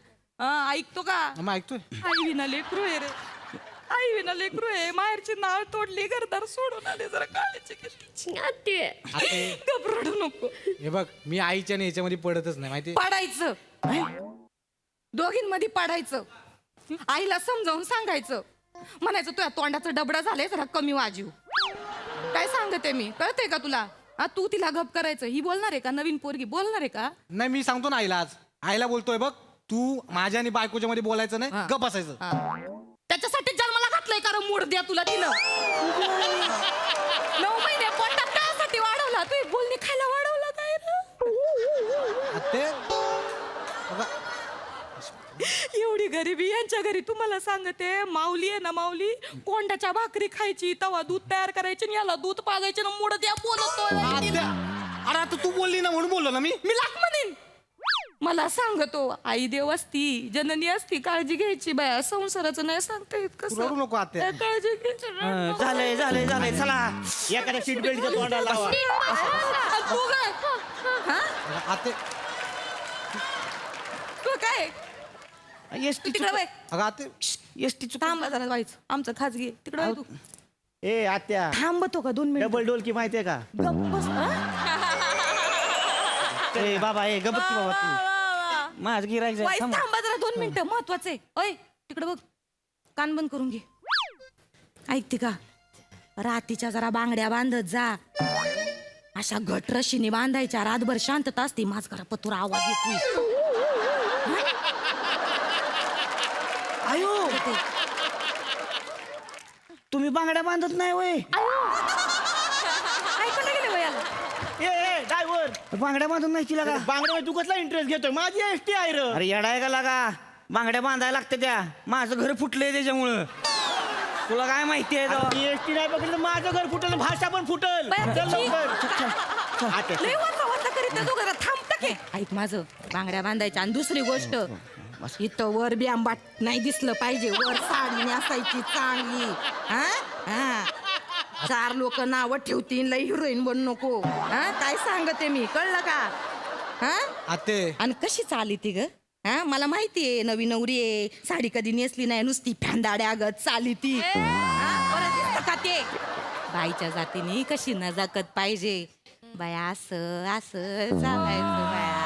ऐकतो का? मग ऐकतोय. आई विना लेकरू आहे रे. आई विना लेकरू आहे. माहेरची नाळ तोडली, घरदार सोडून आले. जरा काळजी घे. आते आते घबरडू नको. हे बघ, मी आईच्या आणि ह्याच्यामध्ये पडतच नाही माहिती. पाडायचं, दोघींमध्ये पाडायचं. आईला समजावून सांगायचं, म्हणायचं तुझ्या तोंडाचं डबडा झालंय, जरा कमी वाजीव. काय सांगते मी, कळतंय का तुला? तू तिला गप करायचं. ही बोलणार आहे का? नवीन पोरगी बोलणार आहे का? नाही, मी सांगतो ना आईला, आज आईला बोलतोय बघ, तू माझ्या आणि बायकोच्या मध्ये बोलायचं नाही, हा. गप असायचं. त्याच्यासाठी जन्माला घातलंय कारण मूड द्या तुला तिनं. 9 महिने पोटात त्यासाठी वाढवला. तू बोलणी खायला वाढवला काय रे? आते बघा, एवढी गरिबी यांच्या घरी. तुम्हाला सांगते, माऊली आहे ना, माऊली कोंडाच्या भाकरी खायची, तवा दूध तयार करायची आणि याला दूध पाजायचे ना, मूड द्या बोलतोय. आत्या, अरे आता तू बोलली ना म्हणून बोललो ना मी. मी लाख म्हणेन. मला सांगतो, आई देव असती, जननी असती, काळजी घ्यायची. बाया संसाराचं नाही सांगता येत तू कसं. रडू नको आत्या. काळजी घे. झालंय झालंय झालंय, चला एखाद्या सीट बेल्टच्या तोंडाला लावा. आणि तू काय? हा? आते, तू काय? एसटी तिकडे बाय. अगं आते, एसटी थांब जरा व्हायचं. आमचं खाजगी आहे. तिकडे बाय तू. ए आत्या, थांबतो का 2 मिनिट? डबल डोलकी माहितीये का? गप्प बस. ए बाबा, ए गबत की बाबा तू. माझ गिरायक वाईस थांबा जरा 2 मिनिटं, महत्वाचं आहे. ओय तिकडे बघ, कान बंद करून घे. ऐकते का? रातीच्या जरा बांगड्या बांधत जा. अशा घट रशीने बांधायच्या. रातभर शांतता असते. माझ घरा पतुरा आवाज येतोय. आयो, तुम्ही बांगड्या बांधत नाही वय? ऐकायला गेले वयाला. ए ड्रायव्हर, बांगड्या बांधून नाही तिला का? बांगड्या तू कसला इंटरेस्ट घेतोय? माझी एसटी आहे रे. अरे येडाय का लागा, बांगड्या बांधायला लागते त्या. माझं घर फुटलंय त्याच्यामुळं. तुला काय माहिती आहे? एसटी नाही बघितलं माझं घर फुटल, भाषा पण फुटल. बाया, चल लवकर. लय वाचा वाचा करीत आहे दोघं. थांबता की. ऐक माझं, बांगड्या बांधायच्या. आणि दुसरी गोष्ट, इथं वर बी आंबाट नाही दिसलं पाहिजे. वर साडी नेसायची चांगली. हा हा, 4 लोक नावं ठेवतील. लय हिरोईन बन नको. हा, काय सांगते मी, कळलं का? हा, आते, आणि कशी चाली ती ग? हा, मला माहितीये नवी नवरी आहे, साडी कधी नेसली नाही, नुसती फॅंदाड्या गत चाली ती. हा, बरं दिसतं का ते? बाईच्या जातीने कशी नजाकत पाहिजे. बाया असं असं चालायचं. बाया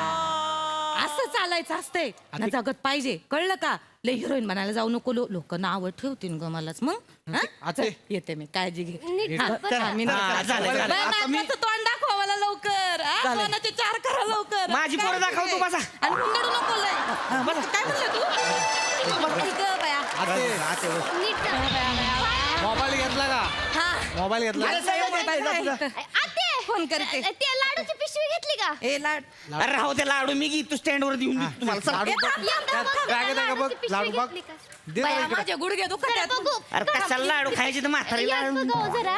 असं चालायचं असतंय. नजाकत पाहिजे, कळलं का? लय हिरोईन बनायला जाऊ नको. लोक नावं ठेवतील ग मलाच. मग हा? आते. चल, येते मी, काळजी घे. नीट हा, बस. चला, मी हा, निघते. झालं, झालं. बाया, नाकाचं तोंड दाखवा मला लवकर. हा, कोणाचे 4 करा लवकर. माझी पोरं दाखव तू, बसा. आणि हुंदडू नको लय. काय म्हणलं तू? ऐक गं बाया. आते, नीट जा. मोबाईल घेतला का? हा. मोबाईल घेतला? आते फोन करते. ते लाडूची पिशवी घेतली का? ए लाड. अरे राहू दे लाडू, मी तू स्टँड वर देऊन देतो तुम्हाला. चला. लाडू बघ. यंदा बघ, बॅगेत आहे का बघ? लाडूची पिशवी लाडू बघ. घेतली का? दे बाया, ना इकडे. माझे गुडघे दुखत जरा आहेत. बघू. अरे कशाला लाडू खायची तर म्हातारी यात लाडू. बघा हो जरा.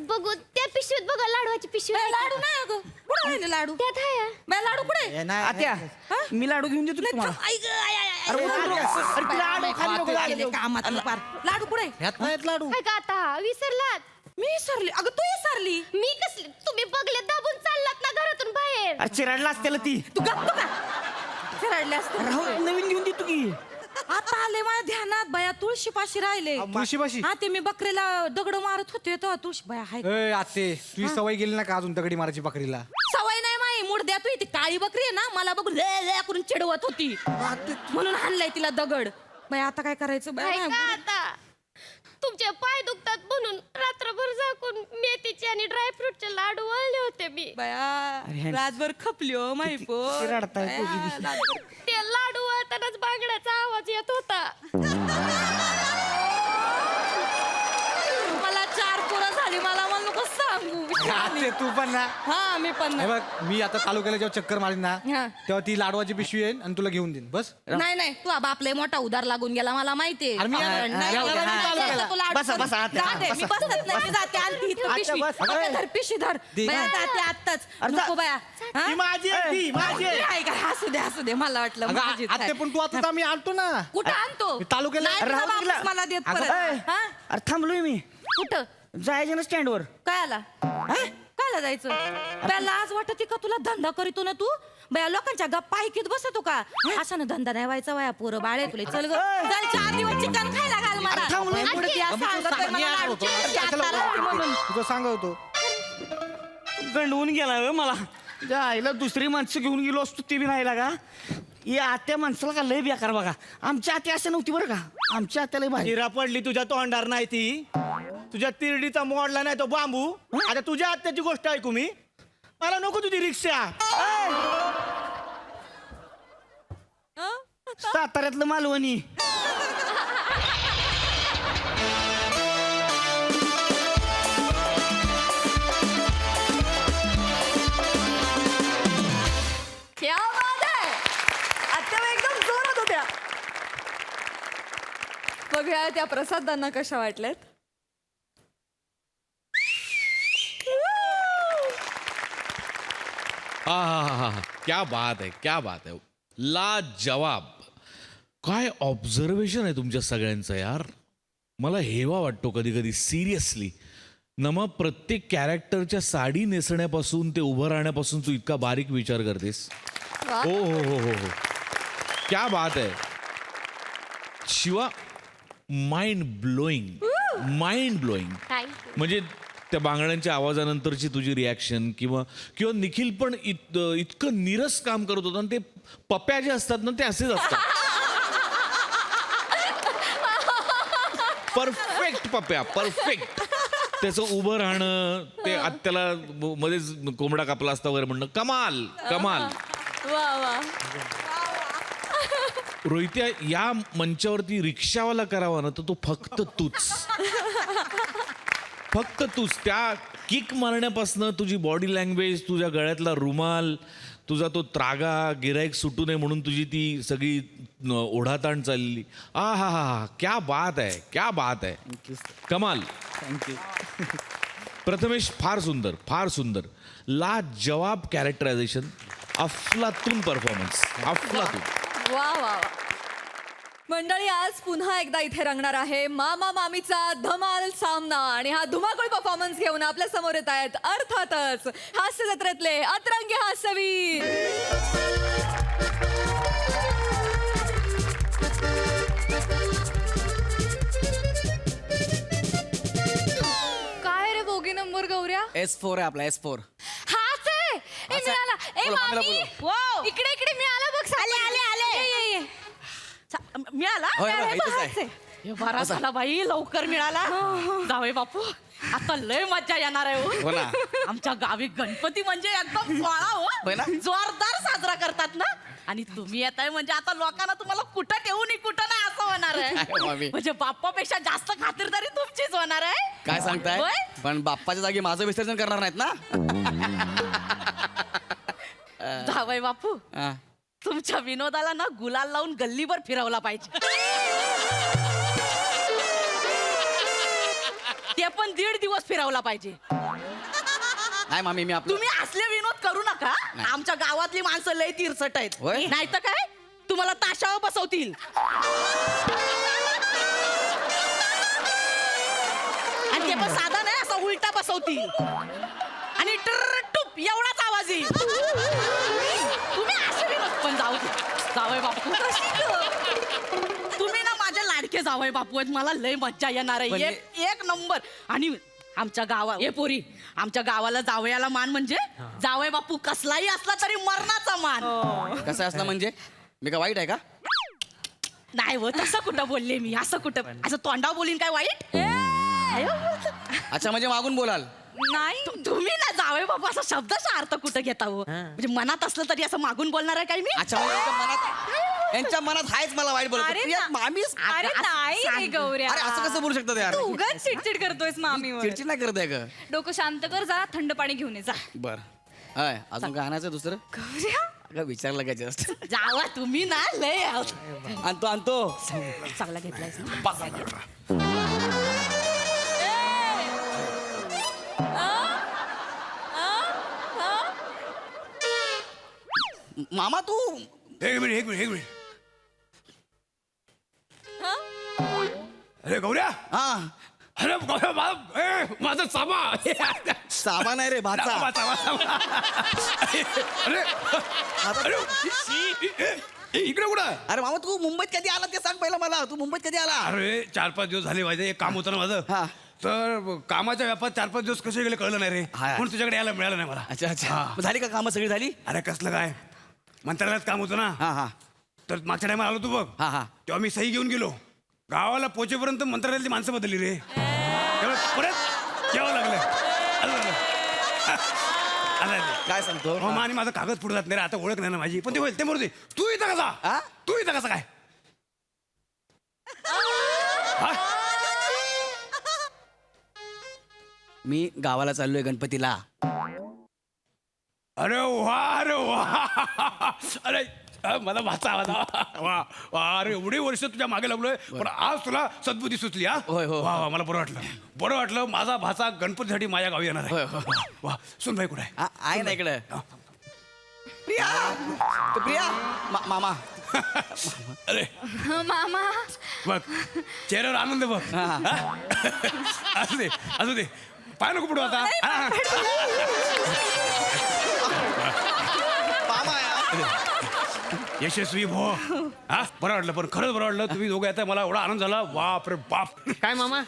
बघू त्या पिशवीत बघा, लाडवाची पिशवी बाया, आहे का? लाडू नाही अगं. कुठं राहिले लाडू? त्यात आहे. बाया, लाडू कुठे? ए, नाही, आत्या, मी लाडू घेऊन देतो तुम्हाला. अरे उतरू. अरे ती लाडू खाली नको लाडू. कामात पार. लाडू कुठे? ह्यात नाहीत लाडू. काय का आता विसरलात? मी विसरली. अगं तू विसरली. मी कसली? तुम्ही बघले दाबून चाललात ना घरातून बाहेर. अरे चिराडला असते ती. तू गप्प का? रडले असते. राहू दे, नवीन घेऊन देतो की. आता आले माझ्या ध्यानात. बाया, तुळशीपाशी राहिले. तुळशीपाशी? हा, ते मी बकरीला दगड मारत होते तेव्हा तुळशी. बाया हाय. ए आते, तुझी सवय गेली ना का अजून दगडी मारायची बकरीला? सवय नाही माई. मुडद्या तू ती काळी बकरी आहे ना, मला बघून ले ले करून चिडवत होती. म्हणून हाणलाय तिला दगड. बाया, आता काय करायचं? काय बाया, का आता? तुमचे पाय दुखतात म्हणून रात्रभर झाकून मेथीचे आणि ड्रायफ्रूटचे लाडू वळले होते मी. बाया, रातभर खपली हो माई पो. रडताय बाया, ते लाडू वळतानाच बांगड्याचा आवाज येत होता. मला 4 पोरं झाली. मला नको सांगू. आते, तू पण ना. हा, मी पण हे बघ, मी आता तालुक्याला जेव्हा चक्कर मारीन ना, हा. तेव्हा ती लाडवाची पिशवी येईल आणि तुला घेऊन देईन. बस. नाही तू बापले मोठा उदार लागून गेला, मला माहितीये. अरे मी येणार. नाही, जाऊ दे, नाही, हा, नाही, चला. तू लाडू बसा, कर. बसा, आत्या, जा दे, मी बसा. बसत नाही. मी जाते. आणते इथं आत्या, पिशवी. बस. अगं, धर पिशवी धर. दे. बाया, जाते आत्ताच. अरे जा. नको बाया. हा? ती माझी आहे, ती माझी आहे. काय काय, असू दे. मला वाटलं अगं माझीच आते, आहे. पण तू आता आम्ही आणतो ना. कुठं आणतो? मी तालुक्याला- नाही, तुझा राहू दे बापच तिला. मला देत अगं, परत. ए, हा? अरे थांबलोय मी. कुठं? जायचं ना स्टँडवर काय आला कायला जायचं बया लाज वाटते का तुला धंदा करीतो ना तू बया लोकांच्या गप्पा ऐकीत बसतो का अशानं धंदा नाही व्हायचा वया पोरं बाळे तुला चल ग चल 4 दिवस चिकन खायला घाल मला थांब ना. पुढे त्या सांगतोय मला लाडूची आत्ता राहते म्हणून. तुझं सांगा होतो गंडवून गेला होय मला त्या आईला दुसरी माणसं घेऊन गेलो असतो ती बी नाही लागा या आत्या माणसाला का लय बेकार बघा आमची आत्या असं नव्हती बरं का आमची आत्या लय भारी हिरा पडली तुझ्या तोंडार नाही ती तुझ्या तिरडीचा मोडला नाही तो बांबू आता तुझ्या आत्याची गोष्ट ऐकू मी मला नको तुझी रिक्षा साताऱ्यातलं मालवणी क्या बात आहे आत्या एकदम जोरात होत्या. बघूया त्या प्रसादांना कशा वाटल्यात. हा क्या बात आहे क्या बात आहे लाजवाब. काय ऑब्झर्वेशन आहे तुमच्या सगळ्यांचं यार. मला हेवा वाटतो कधी कधी सिरियसली. नमा प्रत्येक कॅरेक्टरच्या साडी नेसण्यापासून ते उभं राहण्यापासून तू इतका बारीक विचार करतेस. वा. हो हो हो हो हो क्या बात आहे Shiva. Mind blowing mind blowing. Thank you. म्हणजे त्या बांगड्यांच्या आवाजानंतरची तुझी रिॲक्शन किंवा निखिल पण इतकं नीरस काम करत होता आणि ते पप्या जे असतात ना ते असेच असतात. परफेक्ट पप्या परफेक्ट. त्याचं उभं राहणं ते आत्याला मध्येच कोंबडा कापला असता वगैरे म्हणणं कमाल कमाल. वा वा. रोहित्या या मंचावरती रिक्षावाला करावा ना तर तो फक्त तूच. फक्त तूच. त्या किक मारण्यापासनं तुझी बॉडी लँग्वेज तुझ्या गळ्यातला रुमाल तुझा तो त्रागा गिराईक सुटू नये म्हणून तुझी ती सगळी ओढाताण चाललेली. आ हा हा क्या बात आहे क्या बात आहे कमाल. थँक्यू. प्रथमेश फार सुंदर फार सुंदर. लाजवाब कॅरेक्टरायझेशन. अफलातून परफॉर्मन्स अफलातून. वा वा वा. मंडळी आज पुन्हा एकदा इथे रंगणार आहे मामा मामीचा धमाल सामना आणि हा धुमाकूळ परफॉर्मन्स घेऊन आपल्या समोर येत आहेत अर्थातच हास्य जत्रेतले अतरंगी हास्यवीर. काय रे बोगी नंबर गौऱ्या. S4 आहे आपला S4 हाच आहे. ए, मिळाला. ए, बोला, मामी. बोला, इकडे इकडे मिळाला बघ. आले ये, ये. मिळाला होय, अरे, इथंच आहे. बस आहे. हे बरा झाला बाई लवकर मिळाला जावे बापू आता लय मज्जा येणार आहे हो ना. आमच्या गावी गणपती म्हणजे एकदम सोळा होय ना? हो जोरदार साजरा करतात ना आणि तुम्ही येताय म्हणजे आता लोकांना तुम्हाला कुठं ठेवू नि कुठं नाही असं होणार आहे काय मामी? म्हणजे बाप्पापेक्षा जास्त खातिरदारी तुमचीच होणार आहे. काय सांगताय होय? पण बाप्पाच्या जागी माझं विसर्जन करणार नाहीत ना. जावई बापू हा. तुमच्या विनोदाला ना गुलाल लावून गल्लीभर फिरवला पाहिजे. ते पण 1.5 दिवस फिरवला पाहिजे. नाही मामी मी आपलं तुम्ही असले विनोद करू नका. नाही. आमच्या गावातली माणसं लय तिरसट आहेत. होय? नाही तर काय तुम्हाला ताशावर बसवतील आणि ते पण साधा नाही असा उलटा बसवतील आणि टुप एवढाच आवाज येईल. तुम्ही असे विनोद पण जाऊ दे जावई बापू. तुम्ही ना माझे लाडके जावई बापू आहेत. मला लय मज्जा येणार आहे. म्हणजे- एक नंबर. आणि आमच्या गावा हे पोरी आमच्या गावाला जावयाला मान म्हणजे जावई बापू कसलाही असला तरी मरणाचा मान. कसं असलं म्हणजे मी का वाईट आहे का. नाही हो तसं कुठं बोलले मी. असं कुठं असं तोंडाव बोलीन काय वाईट. अच्छा म्हणजे मागून बोलाल. नाही तुम्ही ना जावई बापू असा शब्दाचा अर्थ कुठं घेता हो. म्हणजे मनात असलं तरी असं मागून बोलणार आहे काय मी. अच्छा म्हणजे यांच्या मनात हायच मला वाईट बोलत. मामी अरे नाही गौऱ्या. अरे असं कसं बोलू शकतात यार. तू उगाच चिडचिड करतोयस मामीवर. चिडचिड नाही करत आहे का. डोकं शांत कर जरा थंड पाणी घेऊन ये जा. बर हाय अजून काय आणायचं दुसरं. गौऱ्या अगं विचारलं का जस्ट. जावा तुम्ही ना लय आणतो आणतो. चांगला घेतलाय. मामा तू एक मिनिट अरे गौऱ्या हा अरे माझा सामा सामा नाही रे भाचा अरे इकडे कुठं अरे मामा तू मुंबईत कधी आला ते सांग पहिला मला. तू मुंबईत कधी आला? अरे 4-5 दिवस झाले माझं एक काम होतं ना माझं हा. तर कामाच्या व्यापात 4-5 दिवस कसे गेले कळलं नाही रे हा. म्हणून तुझ्याकडे यायला मिळालं नाही मला. अच्छा अच्छा हा. मग झाली का कामं सगळी झाली? अरे कसलं काय मंत्रालयात काम होतं ना हा हा तर मागच्या टायमा आलो तू बघ हा हा तेव्हा मी सही घेऊन गेलो गावाला पोहोचेपर्यंत मंत्रालयातली माणसं बदलली रे त्यामुळे परत यावं लागलं असं झालं. असं आहे ते. काय सांगतो? हो मग आणि माझा कागद पुढे जात नाही रे आता ओळख नाही ना माझी पण ते होईल ते मरू दे तू इथं कसा हा? तू इथं कसा काय हा? मी गावाला चाललोय गणपतीला. अरे वा अरे मला भाचा वा वा अरे एवढी वर्ष तुझ्या मागे लागलोय पण आज तुला सद्बुद्धी सुचली हा होय, होय. वा वा मला बरं वाटलं माझा भाचा गणपतीसाठी माझ्या गावी येणार होय, आहे होय. वा सुनबाई कुठे आहे आहे ना इकडे. हा. प्रिया तो प्रिया मामा अरे मामा बघ चेहऱ्यावर आनंद बघ हा? असू दे पाय नको पुढे आता हा. मामा यशस्वी भो हा बरं वाटलं पण खरंच बरं वाटलं तुम्ही दोघं येता मला एवढा आनंद झाला बाप रे बाप काय मामा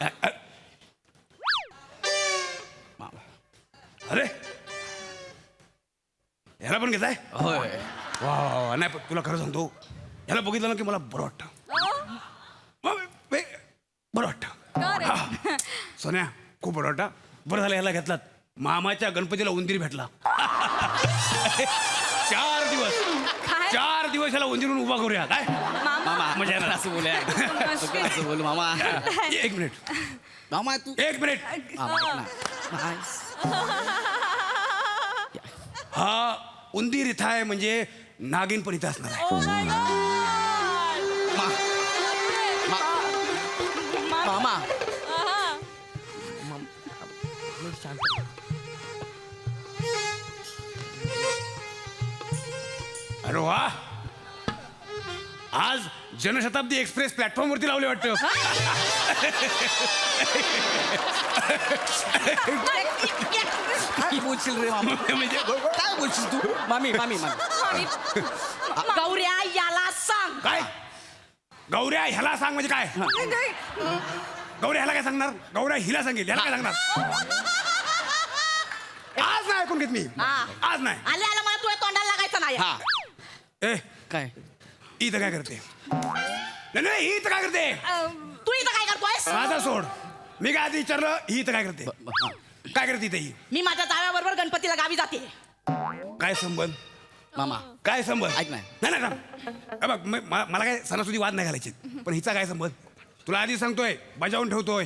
अरे याला पण घेताय होय वा वा वा. नाही पण तुला खरं सांगतो याला बघितलं ना की मला बरं वाटतं बरं वाटतं का रे? हा. सोन्या खूप बरं वाटतं बरं झालं याला घेतलात मामाच्या गणपतीला उंदीर भेटला 4 दिवस याला उंदीरून उभा करूया काय मामा मजा येणार. असं बोलूया असं बोलू मामा. एक मिनिट मामा तू 1 मिनिट मामा ऐक ना. हा उंदीर इथं आहे म्हणजे नागिन पण इथं असणार आहे मामा अरे वा आज जनशताब्दी एक्सप्रेस प्लॅटफॉर्म वरती लावले वाटतं काय बोलशील रे मामा? म्हणजे काय बोलशील तू? मामी मामी मामी गौऱ्या याला सांग. काय गौऱ्या ह्याला सांग म्हणजे काय गौऱ्या ह्याला काय सांगणार गौऱ्या हिला सांगेल ह्याला काय सांगणार आज नाही ऐकून घेत मी आज नाही आले आला मला तुझ्या तोंडाला लागायचं नाही. हा ए काय इथं काय करते नाही ही इथं काय करते तू इथं काय करतोयस? माझा सोड मी काय आधी विचारलं ही इथं काय करते काय करते इथं ही मी माझ्या जाव्याबरोबर गणपतीला गावी जाते. काय संबंध मामा काय संबंध ऐक ना. नाही नाही थांब. हे बघ मला काय सणासुदी वाद नाही घालायचे पण हिचा काय संबंध तुला आधी सांगतोय बजावून ठेवतोय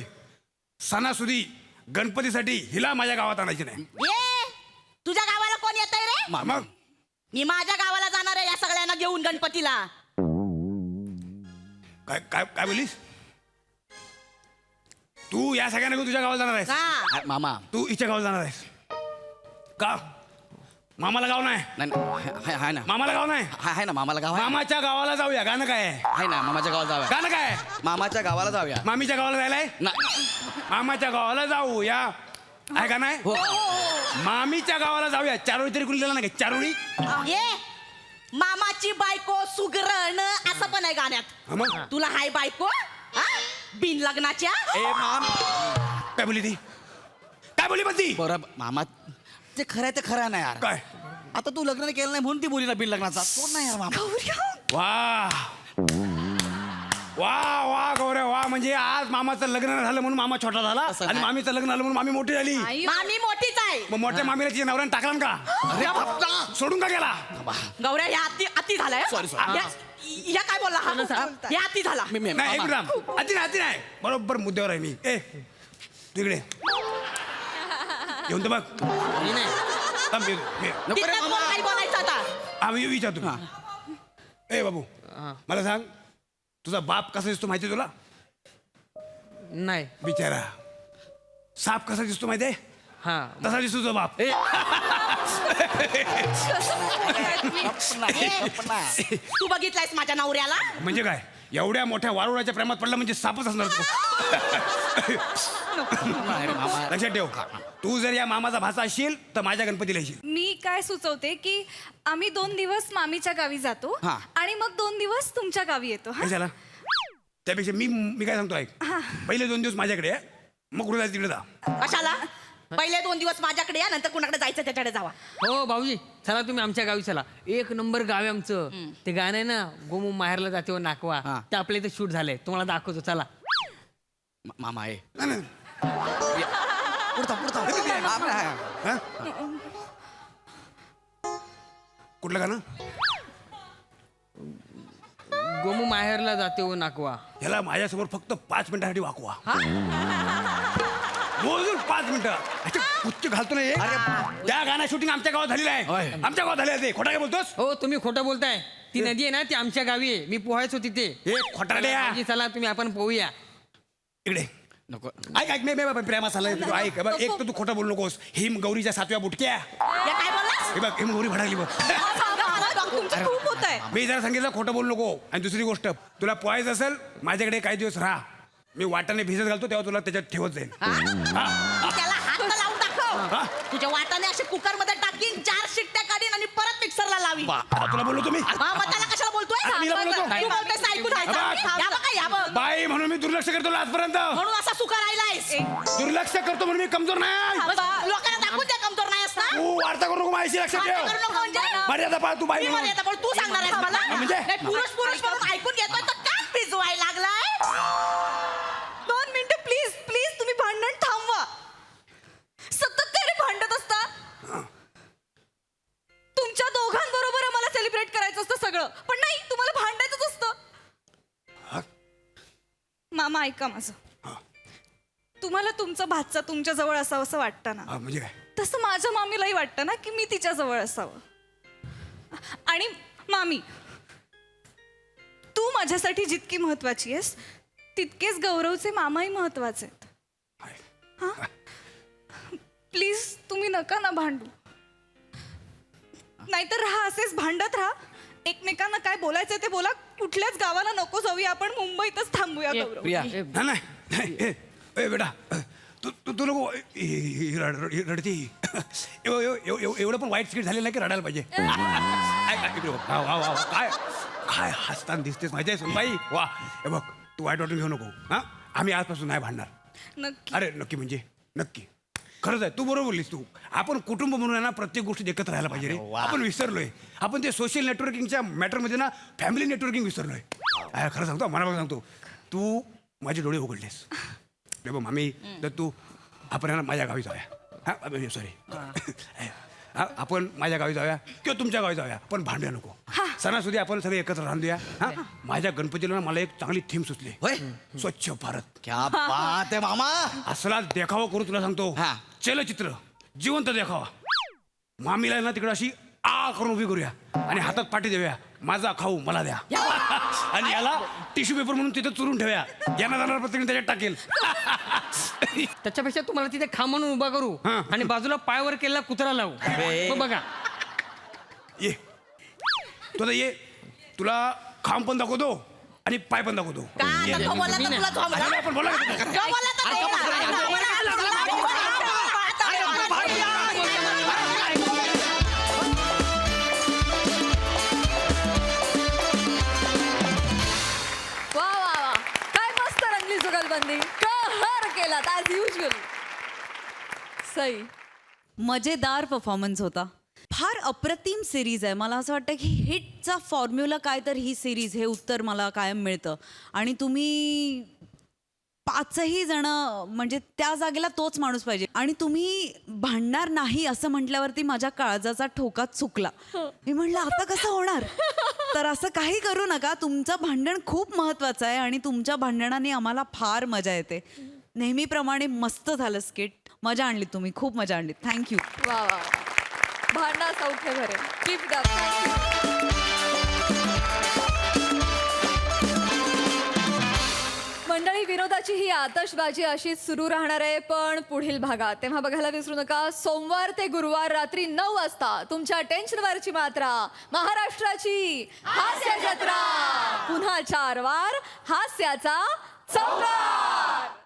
सणासुदी गणपतीसाठी हिला माझ्या गावात आणायची नाही ये तुझ्या गावाला कोण येतंय रे? मग मी माझ्या गावाला जाणार आहे या सगळ्यांना घेऊन गणपतीला. काय काय काय बोलीस तू या सगळ्यांना घेऊन तुझ्या गावाला जाणार आहेस हा. मामा तू हिच्या गावाला जाणार आहेस का मामाला गाव नाही नाही हाय ना मामाला गाव नाही हाय ना मामाला गाव आहे. मामाच्या गावाला जाऊया गाणं काय आहे आहे ना मामाच्या गावाला जाऊया. गाणं काय आहे? मामाच्या गावाला जाऊया. मामीच्या गावाला जायलाय नाही मामाच्या गावाला जाऊया आहे का नाही हो मामीच्या गावाला जाऊया चारोळी तरी कुणी नाही का चारोळी ये मामाची बायको सुगरण असं पण आहे हा गाण्यात. मग तुला हाय बायको हा? बिन लग्नाच्या. ए माम काय बोलली ती काय बोलली पण ती बरं मामा ते खरं आहे ते खरं नाही यार. काय आता तू लग्न केलं नाही म्हणून ती बोली ना बिन लग्नाचा तो नाही यार मामा. वा वा वा गौऱ्या वा म्हणजे आज मामाचं लग्न नाही झालं म्हणून मामा छोटा झाला असं आणि काय? मामीचं लग्न झालं म्हणून मामी मोठी झाली मामी मोठीच आहे. मग मोठ्या मामीला तिच्या नवऱ्याने टाकला का अरे बापरा. सोडून का गेला गौऱ्या ह्या अति झालाय. Sorry, sorry. या काय बोलला हा? या अति झाला. नाही एक मामा. मिनिट अति नाही अति नाही बरोबर मुद्द्यावर आहे मी ए तिकडे येऊन तर बघ थांब, ये. नको रे तिथं मामा. कोण काही बोलायचं आता. आम्ही विचारतो ए बाबू मला सांग तुझा बाप कसा दिसतो माहिती तुला नाही बिचारा साप कसा दिसतो माहितीये हा तसा दिसतो तुझा बाप तू बघितलायस माझ्या नवऱ्याला. म्हणजे काय एवढ्या मोठ्या वारुळाच्या प्रेमात पडला म्हणजे सापच असणार तो लक्षात ठेव तू जर या मामाचा भाचा असशील तर माझ्या गणपतीला येशील. मी काय सुचवते की आम्ही 2 दिवस मामीच्या गावी जातो हा. आणि मग 2 दिवस तुमच्या गावी येतो. हा? काय झालं त्यापेक्षा मी काय सांगतो ऐक पहिले 2 दिवस माझ्याकडे आहे, मग कुठे जायचं तिकडे जा. कशाला पहिले 2 दिवस माझ्याकडे या नंतर कुणाकडे जायचं त्याच्याकडे जावा. हो भाऊजी चला तुम्ही आमच्या गावी चला. 1 नंबर गाव आहे आमचं. ते गाणं आहे ना गोमू माहेरला जाते व नाकवा ते आपल्या इथे शूट झालंय तुम्हाला दाखवतो चला. मामा आहे नाही, नाही. हा? कुठलं गाणं गोमू माहेरला जाते व नाकवा. याला माझ्यासमोर फक्त 5 मिनिटासाठी वाकवा मोजून 5 मिनिटं अच्छा उच्च घालतो ना हे. त्या गाणं शूटिंग आमच्या गावात झालेलं आहे. आमच्या गावात झालेलं आहे ते खोटा काय बोलतोस. हो तुम्ही खोटं बोलताय. ती नदी आहे ना ती आमच्या गावी आहे. मी पोहायचो तिथे. एक खोटारड्या. भाऊजी, चला तुम्ही आपण पोहूया. इकडे नको ऐक ऐक मी प्रेमा सल्ला ऐक बघ एक तर तू खोटं बोलू नकोस. हिम गौरीच्या 7व्या बुटक्या या काय बोललास? हे बघ हिम गौरी भडाली बघ. तुमचं खूप होत आहे. मी जरा सांगितलं खोटं बोलू नको. आणि दुसरी गोष्ट तुला पोहायचं असेल माझ्याकडे काही दिवस राहा. मी वाटाने भिजत घालतो तेव्हा तुला त्याच्यात ठेवत जाईल. त्याला हात लावून दाखव. तुझ्या वाटाने असे कुकर मध्ये टाकीन 4 शिट्ट्या काढीन आणि परत मिक्सरला लावीन. आता तुला बोललो तुम्ही हा, मग त्याला कशाला बोलतोय? अरे, मीला बोलतो. तू बोलतोयस ते ऐकून राहायचं. या बघा, या बघ. बाई म्हणून मी दुर्लक्ष करतो आजपर्यंत. म्हणून असा सुका राहिलायस. दुर्लक्ष करतो म्हणून मी कमजोर नाही. लोकांना दाखवून द्या कमजोर नाही असता. तू वार्ता करू नको माझ्याशी लक्षात वार्ता ठेव. करू नको म्हणजे? मर्यादा पाळ तू बाई मी म्हणून. मर्यादा पाळून तू सांगणार आहेस मला? म्हणजे? नाही, पुरुष पुरुष म्हणून ऐकून घेतोय तर काय भिजवायला लागलाय? 2 मिनिटं प्लीज प्लीज तुम्ही भांडण थांबवा. सतत काय रे भांडत असता. तुमच्या दोघांबरोबर मला सेलिब्रेट करायचं असतं सगळं पण नाही तुम्हाला भांडायचंच असतं. मामा ऐका माझं. तुम्हाला तुमचं भाचा तुमच्या जवळ असावं असं वाटतं ना म्हणजे काय तसं माझ्या मामीलाही वाटतं ना की मी तिच्या जवळ असावं. आणि मामी तू माझ्यासाठी जितकी महत्वाची आहेस तितकेच गौरवचे मामाही महत्वाचे आहेत. हा प्लीज तुम्ही नका ना भांडू. नाहीतर राहा असेच भांडत राहा. एकमेकांना काय बोलायचं ते बोला. कुठल्याच गावाला नको जाऊया आपण मुंबईतच थांबूया गौरव. नाही नाही ए बेटा तू तू तू नको रडती एवढं पण वाईट स्किट झालेलं नाही की रडायला पाहिजे. इकडे बघ. वा वा वा काय काय हसताना दिसतेस माहिती आहे सुनबाई. वा हे बघ तू वाईट वाटून घेऊ नको. हा आम्ही आजपासून नाही भांडणार. नक्की. अरे नक्की म्हणजे नक्की खरंच आहे. तू बरोबर बोललीस. तू आपण कुटुंब म्हणून आहे ना प्रत्येक गोष्टीत एकत्र राहायला पाहिजे रे. आपण विसरलोय. आपण ते सोशल नेटवर्किंगच्या मॅटरमध्ये ना फॅमिली नेटवर्किंग विसरलोय. खरं सांगतो मला बघ सांगतो तू माझे डोळे उघडलेस. बघ मामी तर तू आपण आहे ना माझ्या गावी जाऊया. हां सॉरी आपण माझ्या गावी जाऊया किंवा तुमच्या गावी जाऊया पण भांडूया नको. सणासुदी आपण सगळे एकत्र राहूया. हा माझ्या गणपतीला ना मला एक चांगली थीम सुचली. स्वच्छ भारत. क्या बात आहे मामा. असला देखावा करू तुला सांगतो. चलचित्र जिवंत देखावा. मामीला ना तिकडे अशी आ करून उभी करूया आणि हातात पाठी देऊया. माझा खाऊ मला द्या आणि याला टिश्यू पेपर म्हणून तिथे चुरून ठेवूया. यांना जाणार प्रत्येक त्याच्यात टाकेल. त्याच्यापेक्षा तुम्हाला तिथे खा म्हणून उभा करू हा. आणि बाजूला पायावर केलेला कुत्रा लावू. मग बघा ये तू आता ये तुला खांब पण दाखवतो आणि पाय पण दाखवतो. काय नको बोलला तर तुला झोंबला? अरे आपण बोला की. नको बोलला तर ते वा वा वा काय मस्त रंगली जुगलबंदी. कहर केला ॲज युजल. सई मजेदार परफॉर्मन्स होता. फार अप्रतिम सिरीज आहे. मला असं वाटतं की हिटचा फॉर्म्युला काय तर ही सिरीज हे उत्तर मला कायम मिळतं. आणि तुम्ही 5ही जण म्हणजे त्या जागेला तोच माणूस पाहिजे. आणि तुम्ही भांडणार नाही असं म्हटल्यावरती माझ्या काळजाचा ठोका चुकला. मी म्हणलं आता कसं होणार. तर असं काही करू नका. तुमचं भांडण खूप महत्त्वाचं आहे आणि तुमच्या भांडणाने आम्हाला फार मजा येते. नेहमीप्रमाणे मस्त झालं स्किट. मजा आणली तुम्ही. खूप मजा आणली. थँक्यू. वा वा भांडा सौख्य भरे. Keep it up. मंडळी विनोदाची ही आतषबाजी अशीच सुरू राहणार आहे पण पुढील भागात. तेव्हा बघायला विसरू नका सोमवार ते गुरुवार रात्री 9 वाजता तुमच्या टेन्शनवरची मात्रा महाराष्ट्राची हास्य जत्रा. पुन्हा 4 वार हास्याचा चौकार.